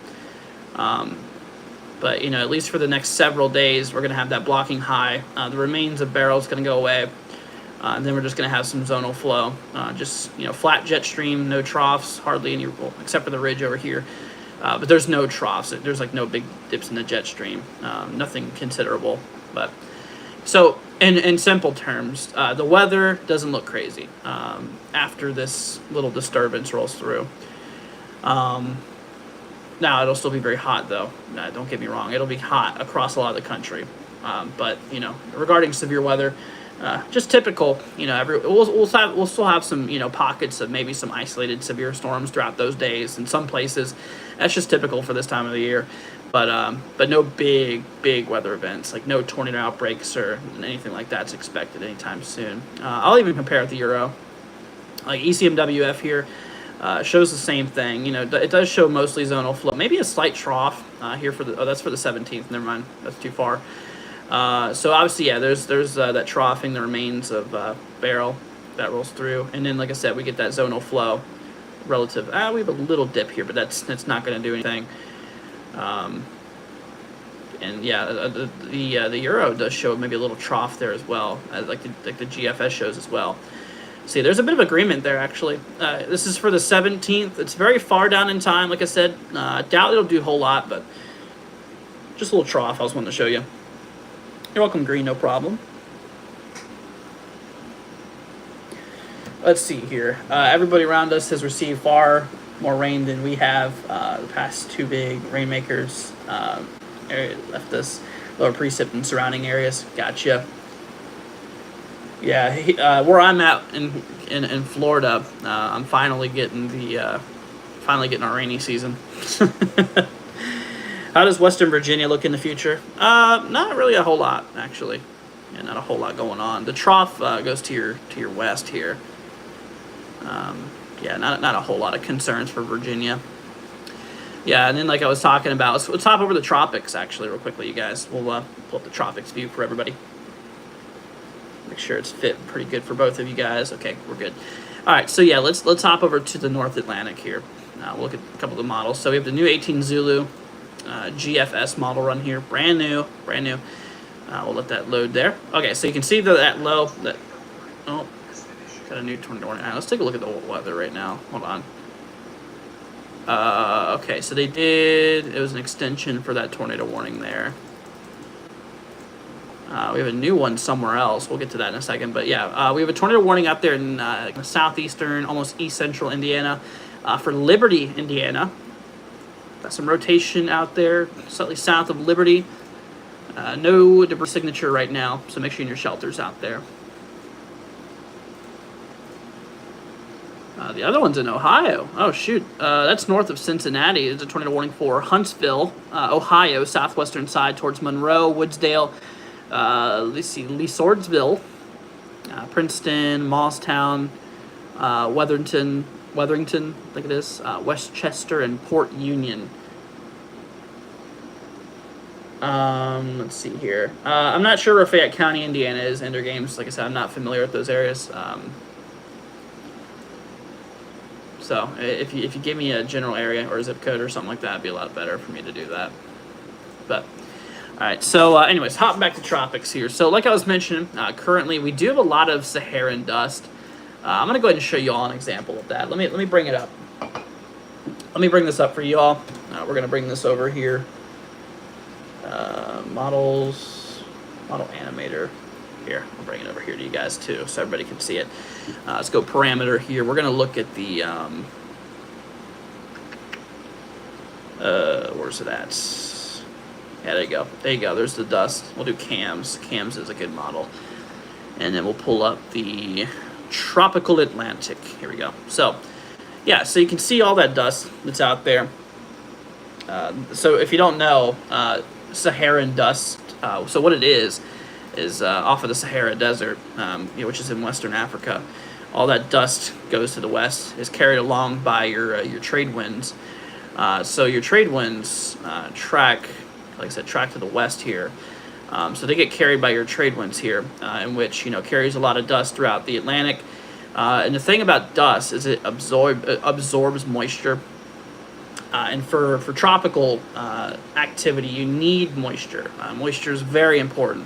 But, at least for the next several days, we're going to have that blocking high. The remains of barrel is going to go away. And then we're just going to have some zonal flow. Just, flat jet stream, no troughs, hardly any, well, except for the ridge over here. But there's no troughs. There's, like, no big dips in the jet stream. Nothing considerable. But so, in simple terms, the weather doesn't look crazy after this little disturbance rolls through. Now, it'll still be very hot, though. Don't get me wrong. It'll be hot across a lot of the country. But, regarding severe weather, just typical, we'll still have some, pockets of maybe some isolated severe storms throughout those days in some places. That's just typical for this time of the year. But no big weather events, like no tornado outbreaks or anything like that's expected anytime soon. I'll even compare it to Euro. Like ECMWF here. Shows the same thing. It does show mostly zonal flow. Maybe a slight trough here for the. Oh, that's for the 17th. Never mind. That's too far. So obviously, yeah, there's that troughing, the remains of barrel that rolls through, and then like I said, we get that zonal flow relative. We have a little dip here, but that's not going to do anything. And yeah, the Euro does show maybe a little trough there as well, like the GFS shows as well. See, there's a bit of agreement there, actually. This is for the 17th. It's very far down in time, like I said. I doubt it'll do a whole lot, but just a little trough I was wanting to show you. You're welcome, Green, no problem. Let's see here. Everybody around us has received far more rain than we have. The past two big rainmakers left us lower precip in surrounding areas. Gotcha. Yeah, where I'm at in Florida, I'm finally getting our rainy season. How does Western Virginia look in the future? Not really a whole lot, actually. Yeah, not a whole lot going on. The trough goes to your west here. Yeah, not a whole lot of concerns for Virginia. Yeah, and then like I was talking about, let's hop over the tropics actually real quickly, you guys. We'll pull up the tropics view for everybody. Make sure it's fit pretty good for both of you guys. Okay, we're good. All right, so yeah, let's hop over to the North Atlantic here. We'll look at a couple of the models. So we have the new 18 Zulu GFS model run here, brand new. We'll let that load there. Okay, so you can see that low. Got a new tornado warning. All right, let's take a look at the weather right now. Hold on. Okay, so it was an extension for that tornado warning there. We have a new one somewhere else. We'll get to that in a second. But yeah, we have a tornado warning out there in southeastern, almost east central Indiana for Liberty, Indiana. Got some rotation out there, slightly south of Liberty. No debris signature right now, so make sure you're in your shelters out there. The other one's in Ohio. Oh, shoot. That's north of Cincinnati. There's a tornado warning for Huntsville, Ohio, southwestern side towards Monroe, Woodsdale, let's see, Lee Swordsville, Princeton, Mousetown, Wetherington, I think it is, Westchester, and Port Union. Let's see here. I'm not sure where Fayette County, Indiana is in their games. Like I said, I'm not familiar with those areas. So if you give me a general area or a zip code or something like that, it'd be a lot better for me to do that. But all right, so anyways, hopping back to tropics here. So like I was mentioning, currently we do have a lot of Saharan dust. I'm gonna go ahead and show you all an example of that. Let me bring it up. Let me bring this up for you all. We're gonna bring this over here. Model animator. Here, I'll bring it over here to you guys too, so everybody can see it. Let's go parameter here. We're gonna look at the where's it at? Yeah, there you go. There you go. There's the dust. We'll do cams. Cams is a good model, and then we'll pull up the tropical Atlantic. Here we go. So, yeah, so you can see all that dust that's out there. So if you don't know, Saharan dust, so what it is off of the Sahara Desert, which is in Western Africa. All that dust goes to the west, is carried along by your trade winds. So your trade winds track, like I said, track to the west here. So they get carried by your trade winds here, in which carries a lot of dust throughout the Atlantic. And the thing about dust is it absorbs moisture. And for tropical activity, you need moisture. Moisture is very important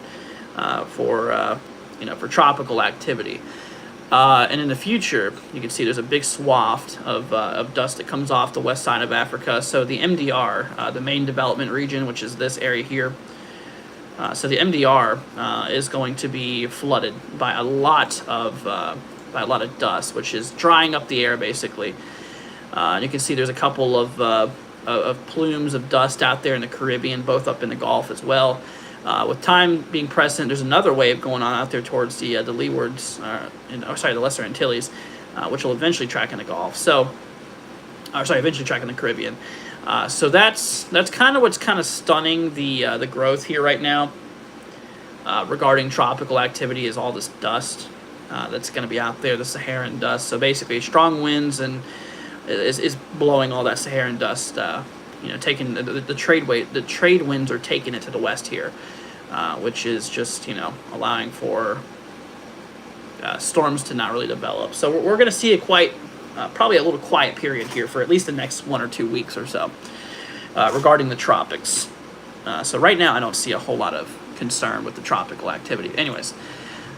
for tropical activity. And in the future, you can see there's a big swath of dust that comes off the west side of Africa. So the MDR, the main development region, which is this area here. So the MDR is going to be flooded by a lot of dust, which is drying up the air basically. And you can see there's a couple of plumes of dust out there in the Caribbean, both up in the Gulf as well. With time being present, there's another wave going on out there towards the leewards, the Lesser Antilles, which will eventually track in the Gulf. Eventually track in the Caribbean. So that's kind of what's kind of stunning the growth here right now regarding tropical activity is all this dust that's going to be out there, the Saharan dust. So basically, strong winds and is blowing all that Saharan dust. Taking the trade winds are taking it to the west here, which is just allowing for storms to not really develop. So we're going to see probably a little quiet period here for at least the next 1 or 2 weeks or so regarding the tropics. So right now I don't see a whole lot of concern with the tropical activity. Anyways,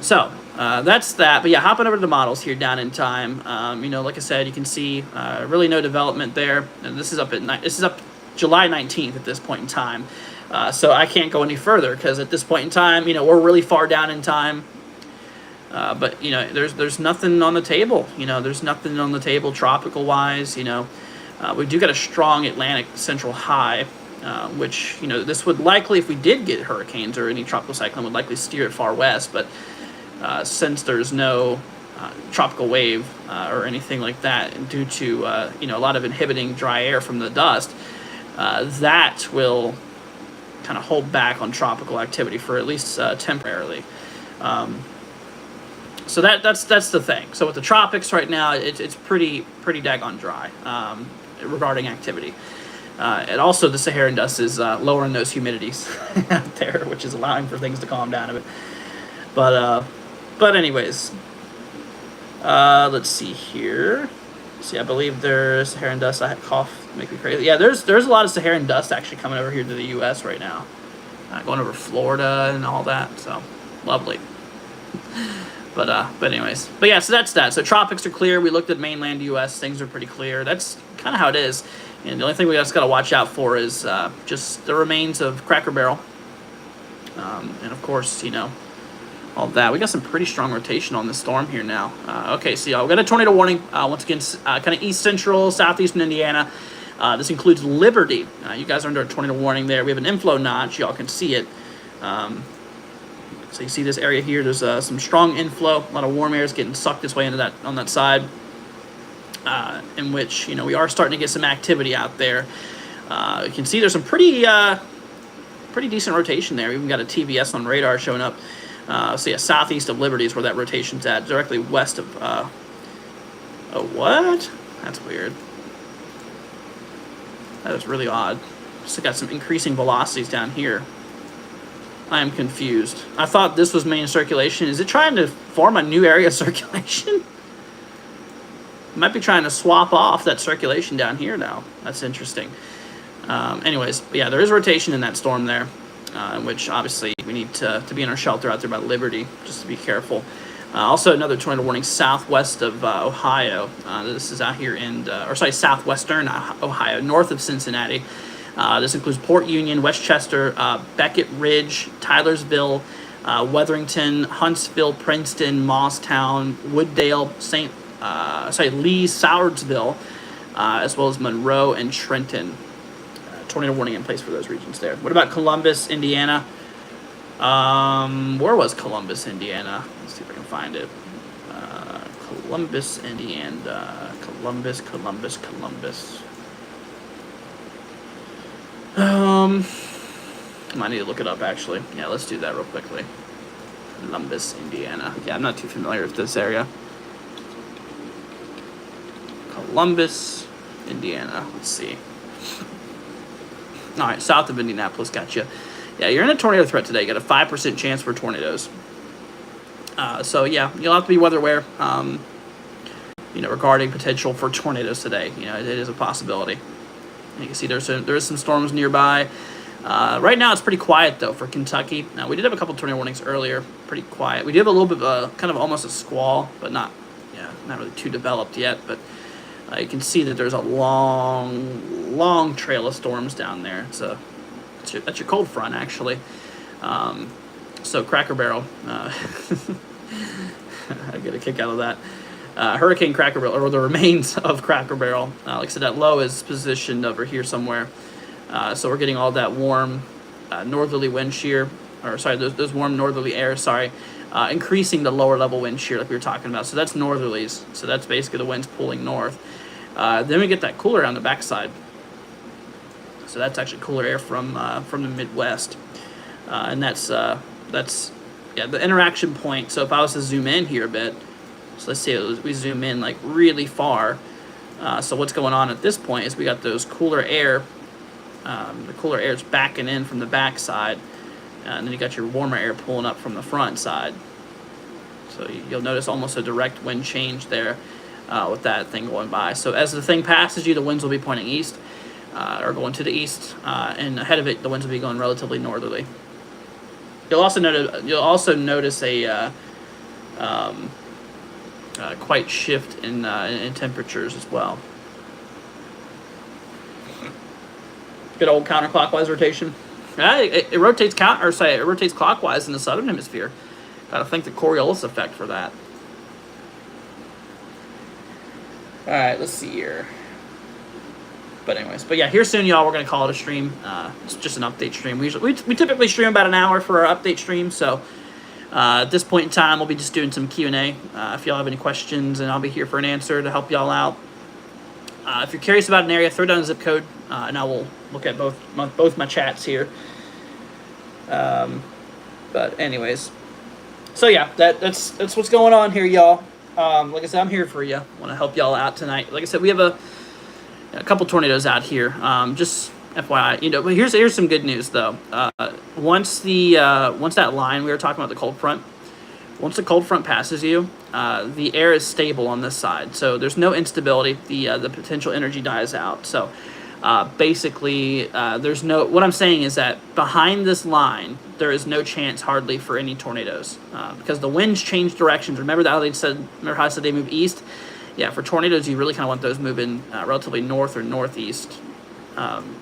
so that's that. But yeah, hopping over to the models here down in time. Like I said, you can see really no development there. And this is up July 19th at this point in time. So I can't go any further because at this point in time, we're really far down in time. But there's nothing on the table. There's nothing on the table tropical wise. We do got a strong Atlantic central high, which this would likely, if we did get hurricanes or any tropical cyclone, would likely steer it far west. But since there's no tropical wave or anything like that, due to a lot of inhibiting dry air from the dust, that will kind of hold back on tropical activity for at least temporarily. So that's the thing. So with the tropics right now, it's pretty daggone dry regarding activity. And also the Saharan dust is lowering those humidities out there, which is allowing for things to calm down a bit. But anyways, let's see here. See, I believe there's Saharan dust. I had cough, make me crazy. Yeah, there's a lot of Saharan dust actually coming over here to the U.S. right now, going over Florida and all that. So lovely. But anyways, yeah, so that's that. So tropics are clear. We looked at mainland U.S. Things are pretty clear. That's kind of how it is. And the only thing we just got to watch out for is just the remains of Cracker Barrel. And of course, all that. We got some pretty strong rotation on this storm here now. Okay, so we got a tornado warning. Once again, kind of east central, southeastern Indiana. This includes Liberty. You guys are under a tornado warning there. We have an inflow notch. Y'all can see it. So you see this area here. There's some strong inflow. A lot of warm air is getting sucked this way into on that side. In which we are starting to get some activity out there. You can see there's some pretty decent rotation there. We even got a TVS on radar showing up. So yeah, southeast of Liberty is where that rotation's at, directly west of. Oh, what? That's weird. That is really odd. Just got some increasing velocities down here. I am confused. I thought this was main circulation. Is it trying to form a new area of circulation? It might be trying to swap off that circulation down here now. That's interesting. Anyways, but yeah, there is rotation in that storm there, in which obviously we need to be in our shelter out there by Liberty, just to be careful. Also, another tornado warning southwest of Ohio. This is out here in, southwestern Ohio, north of Cincinnati. This includes Port Union, Westchester, Beckett Ridge, Tylersville, Wetherington, Huntsville, Princeton, Moosetown, Wooddale, Lee, Sowardsville, as well as Monroe and Trenton. Tornado warning in place for those regions there. What about Columbus, Indiana? Where was Columbus, Indiana? Let's see if I can find it. Columbus, Indiana. Columbus. I need to look it up, actually. Yeah, let's do that real quickly. Columbus, Indiana. Yeah, I'm not too familiar with this area. Columbus, Indiana. Let's see. All right, south of Indianapolis. Gotcha. Yeah, you're in a tornado threat today. You got a 5% chance for tornadoes. So, yeah, you'll have to be weather aware, regarding potential for tornadoes today. It is a possibility. You can see there is some storms nearby. Right now, it's pretty quiet, though, for Kentucky. Now, we did have a couple tornado warnings earlier. Pretty quiet. We do have a little bit of kind of almost a squall, but not really too developed yet. But you can see that there's a long trail of storms down there. That's your cold front, actually. So Cracker Barrel, I get a kick out of that. Hurricane Cracker Barrel, or the remains of Cracker Barrel. Like I said, that low is positioned over here somewhere. So we're getting all that warm northerly wind shear, those warm northerly air, increasing the lower level wind shear like we were talking about. So that's northerlies. So that's basically the winds pulling north. Then we get that cooler on the backside. So that's actually cooler air from the Midwest. And that's the interaction point. So if I was to zoom in here a bit, so let's say we zoom in like really far. So what's going on at this point is we got those cooler air. The cooler air is backing in from the back side, and then you got your warmer air pulling up from the front side. So you'll notice almost a direct wind change there with that thing going by. So as the thing passes you, the winds will be pointing east or going to the east, and ahead of it, the winds will be going relatively northerly. You'll also notice a quite shift in temperatures as well. Good old counterclockwise rotation. It rotates clockwise in the southern hemisphere. Gotta thank the Coriolis effect for that. All right, let's see here. But yeah, here soon, y'all. We're gonna call it a stream. It's just an update stream. We typically stream about an hour for our update stream. So at this point in time, we'll be just doing some Q&A. If y'all have any questions, and I'll be here for an answer to help y'all out. If you're curious about an area, throw down a zip code, and I will look at both my chats here. But anyways, so yeah, that's what's going on here, y'all. Like I said, I'm here for you. Want to help y'all out tonight. Like I said, we have a couple tornadoes out here. Just FYI, but here's some good news though. Once that line we were talking about, the cold front. Once the cold front passes you, the air is stable on this side, so there's no instability. The potential energy dies out. So basically, there's no. What I'm saying is that behind this line, there is no chance hardly for any tornadoes because the winds change directions. Remember how I said they move east? Yeah, for tornadoes, you really kind of want those moving relatively north or northeast,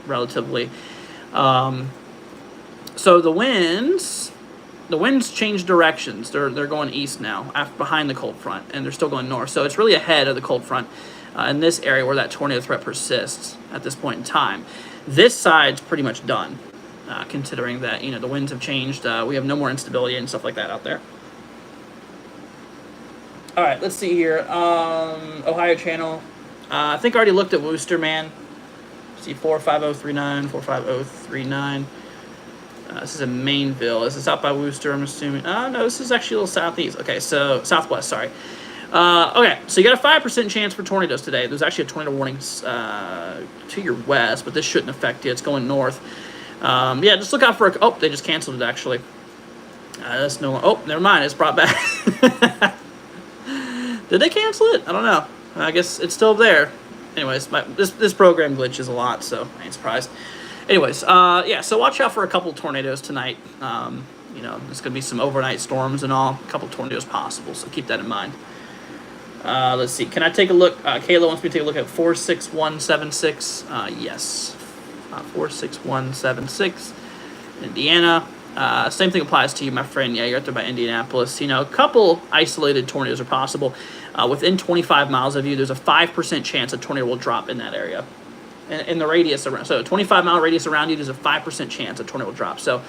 relatively. So the winds change directions. They're going east now, behind the cold front, and they're still going north. So it's really ahead of the cold front in this area where that tornado threat persists at this point in time. This side's pretty much done, considering that the winds have changed. We have no more instability and stuff like that out there. All right, let's see here. Ohio channel. I think I already looked at Worcester, man. See 45039, 45039. This is in Mainville. Is this out by Worcester, I'm assuming? No, this is actually a little southeast. Okay, so southwest, sorry. Okay, so you got a 5% chance for tornadoes today. There's actually a tornado warning to your west, but this shouldn't affect you. It's going north. Yeah, just look out for oh, they just canceled it, actually. That's no. Oh, never mind. It's brought back. Did they cancel it? I don't know. I guess it's still there. Anyways, this program glitches a lot, so I ain't surprised. Anyways, yeah, so watch out for a couple tornadoes tonight. There's going to be some overnight storms and all. A couple tornadoes possible, so keep that in mind. Let's see. Can I take a look? Kayla wants me to take a look at 46176. Yes. 46176. Indiana. Same thing applies to you, my friend. Yeah, you're out there by Indianapolis. A couple isolated tornadoes are possible. Within 25 miles of you, there's a 5% chance a tornado will drop in that area. In the radius around, so a 25-mile radius around you, there's a 5% chance a tornado will drop. So,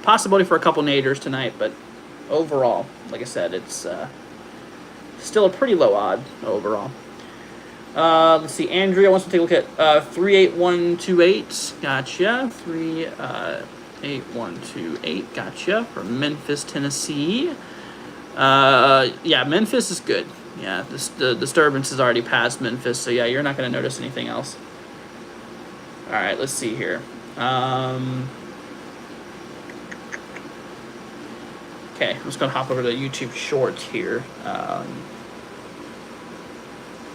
possibility for a couple naders tonight, but overall, like I said, it's Still a pretty low odd overall. Let's see. Andrea wants to take a look at 38128. Gotcha. 38128. Gotcha. From Memphis, Tennessee. Yeah, Memphis is good. Yeah, the disturbance has already passed Memphis, so yeah, you're not going to notice anything else. All right, let's see here. Okay, I'm just going to hop over to YouTube Shorts here.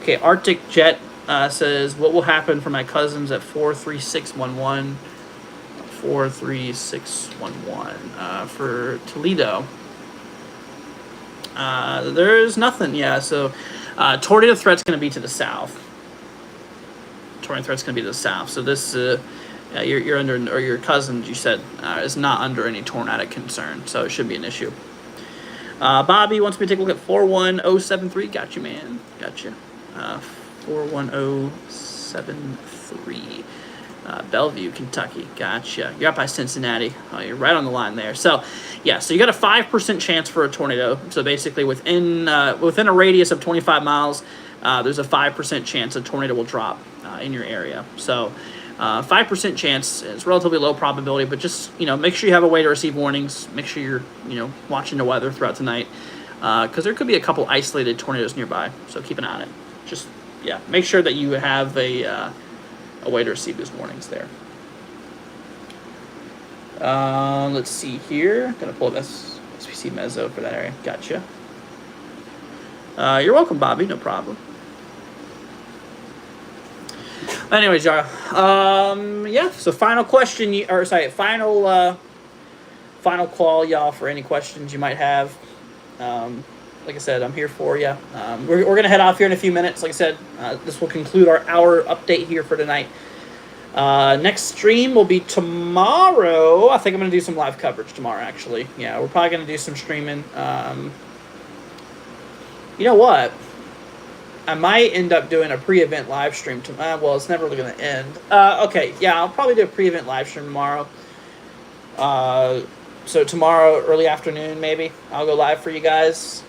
Okay, Arctic Jet says, what will happen for my cousins at 43611? 43611 for Toledo. There's nothing, yeah, so tornado threat's going to be to the south. Tornado threat's going to be to the south, so this, you're under, or your cousins, you said, is not under any tornadic concern, so it should be an issue. Bobby wants me to take a look at 41073. Got you, man. Got you. 41073. Bellevue, Kentucky. Gotcha. You're up by Cincinnati. Oh, you're right on the line there. So, yeah, so you got a 5% chance for a tornado. So basically within a radius of 25 miles, there's a 5% chance a tornado will drop in your area. So 5% chance is relatively low probability, but just, make sure you have a way to receive warnings. Make sure you're, watching the weather throughout tonight, because there could be a couple isolated tornadoes nearby. So keep an eye on it. Just, yeah, make sure that you have a way to receive those warnings there. Let's see here. Gonna pull up SPC Mezzo for that area. Gotcha. You're welcome, Bobby. No problem. Anyways, y'all. Yeah. So final question, final call, y'all, for any questions you might have. Like I said, I'm here for you. We're going to head off here in a few minutes. Like I said, this will conclude our hour update here for tonight. Next stream will be tomorrow. I think I'm going to do some live coverage tomorrow, actually. Yeah, we're probably going to do some streaming. You know what? I might end up doing a pre-event live stream tomorrow. Well, it's never really going to end. Okay, yeah, I'll probably do a pre-event live stream tomorrow. So tomorrow, early afternoon, maybe I'll go live for you guys.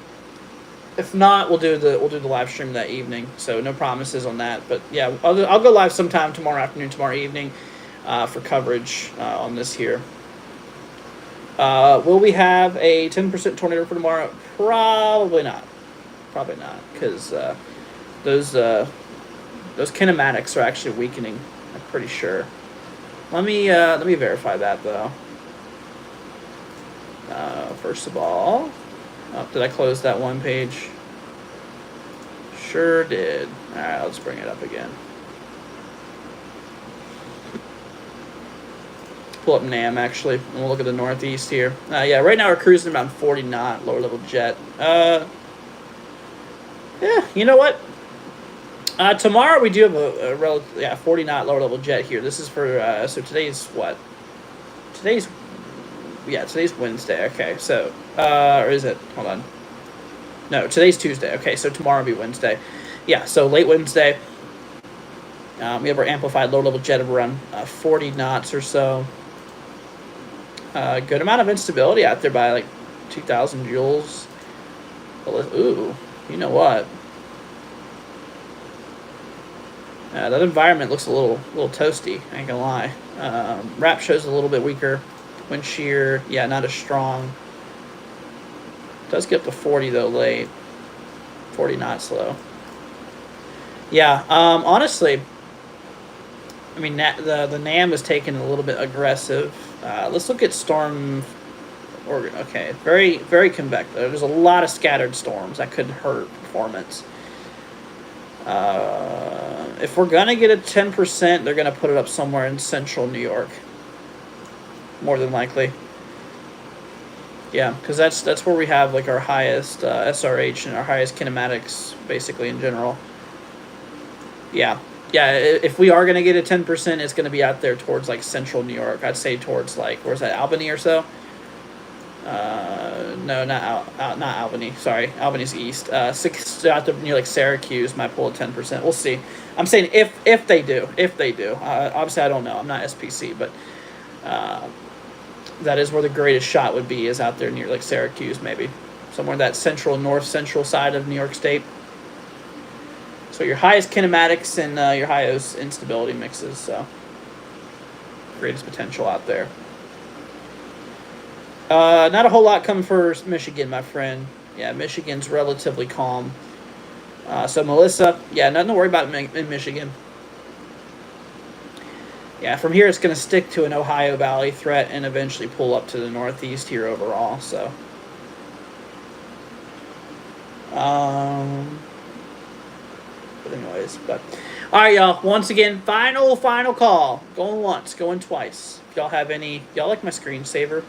If not, we'll do the live stream that evening. So no promises on that, but yeah, I'll go live sometime tomorrow afternoon, tomorrow evening, for coverage on this here. Will we have a 10% tornado for tomorrow? Probably not. Probably not, because those kinematics are actually weakening. I'm pretty sure. Let me verify that though. First of all, did I close that one page? Sure did. All right, let's bring it up again. Pull up NAM actually, and we'll look at the northeast here. Yeah, right now we're cruising around 40 knot, lower level jet. Yeah, you know what? Tomorrow we do have a relative, 40 knot lower level jet here. This is for so today's what? Today's Wednesday. Okay, so or is it? Hold on. No, today's Tuesday. Okay, so tomorrow will be Wednesday. Yeah, so late Wednesday. We have our amplified lower level jet of around 40 knots or so. Good amount of instability out there by like 2,000 joules. Ooh, you know what? That environment looks a little toasty. I ain't gonna lie. Wrap shows a little bit weaker. Wind shear, yeah, not as strong. Does get up to 40 though late. 40 knots low. Yeah, honestly, I mean the NAM is taking a little bit aggressive. Let's look at storm. Okay, very very convective. There's a lot of scattered storms that could hurt performance. If we're gonna get a 10%, they're gonna put it up somewhere in central New York. More than likely. Yeah, because that's where we have like our highest SRH and our highest kinematics basically in general. Yeah, if we are gonna get a 10%, it's gonna be out there towards like central New York. I'd say towards like, where's that, Albany or so? No, not Albany. Sorry, Albany's east. Out there near like Syracuse might pull a 10%. We'll see. I'm saying if they do. Obviously, I don't know. I'm not SPC, but that is where the greatest shot would be, is out there near like Syracuse maybe. somewhere that central, north-central side of New York State. So your highest kinematics and your highest instability mixes, so greatest potential out there. Not a whole lot coming for Michigan, my friend. Yeah, Michigan's relatively calm. So Melissa, yeah, nothing to worry about in Michigan. Yeah, from here it's going to stick to an Ohio Valley threat and eventually pull up to the northeast here overall, so. But anyways, all right, y'all. Once again, final call. Going once, going twice. If y'all have any, y'all like my screensaver?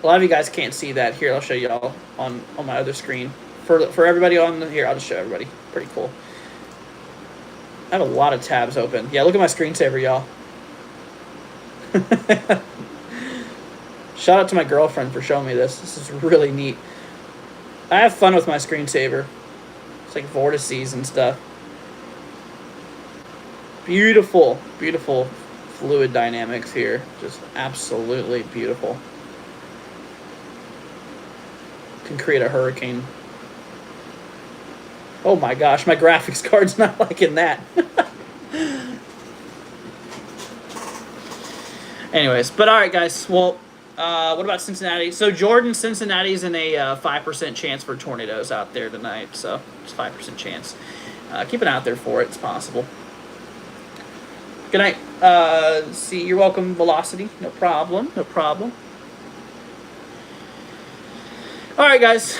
A lot of you guys can't see that. Here, I'll show y'all on my other screen. For everybody on here, I'll just show everybody. Pretty cool. I have a lot of tabs open. Yeah, look at my screensaver, y'all. Shout out to my girlfriend for showing me this. This is really neat. I have fun with my screensaver. It's like vortices and stuff. Beautiful, beautiful fluid dynamics here. Just absolutely beautiful. Can create a hurricane. Oh my gosh, my graphics card's not liking that. Anyways, but all right, guys. Well, what about Cincinnati? So Jordan, Cincinnati's in a 5% chance for tornadoes out there tonight. So it's 5% chance. Keep an eye out there for it. It's possible. Good night. See, you're welcome, Velocity. No problem. No problem. All right, guys.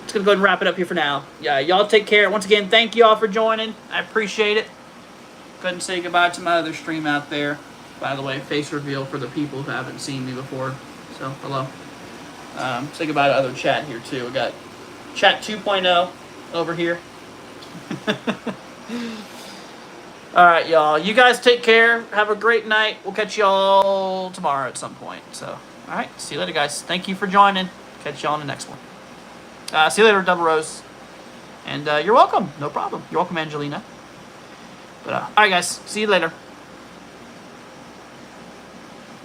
Just going to go ahead and wrap it up here for now. Yeah, y'all take care. Once again, thank you all for joining. I appreciate it. Go ahead and say goodbye to my other stream out there. By the way, face reveal for the people who haven't seen me before. So, hello. Say goodbye to other chat here, too. We got chat 2.0 over here. All right, y'all. You guys take care. Have a great night. We'll catch y'all tomorrow at some point. So, all right. See you later, guys. Thank you for joining. Catch y'all on the next one. See you later, Double Rose. And you're welcome. No problem. You're welcome, Angelina. But all right, guys. See you later.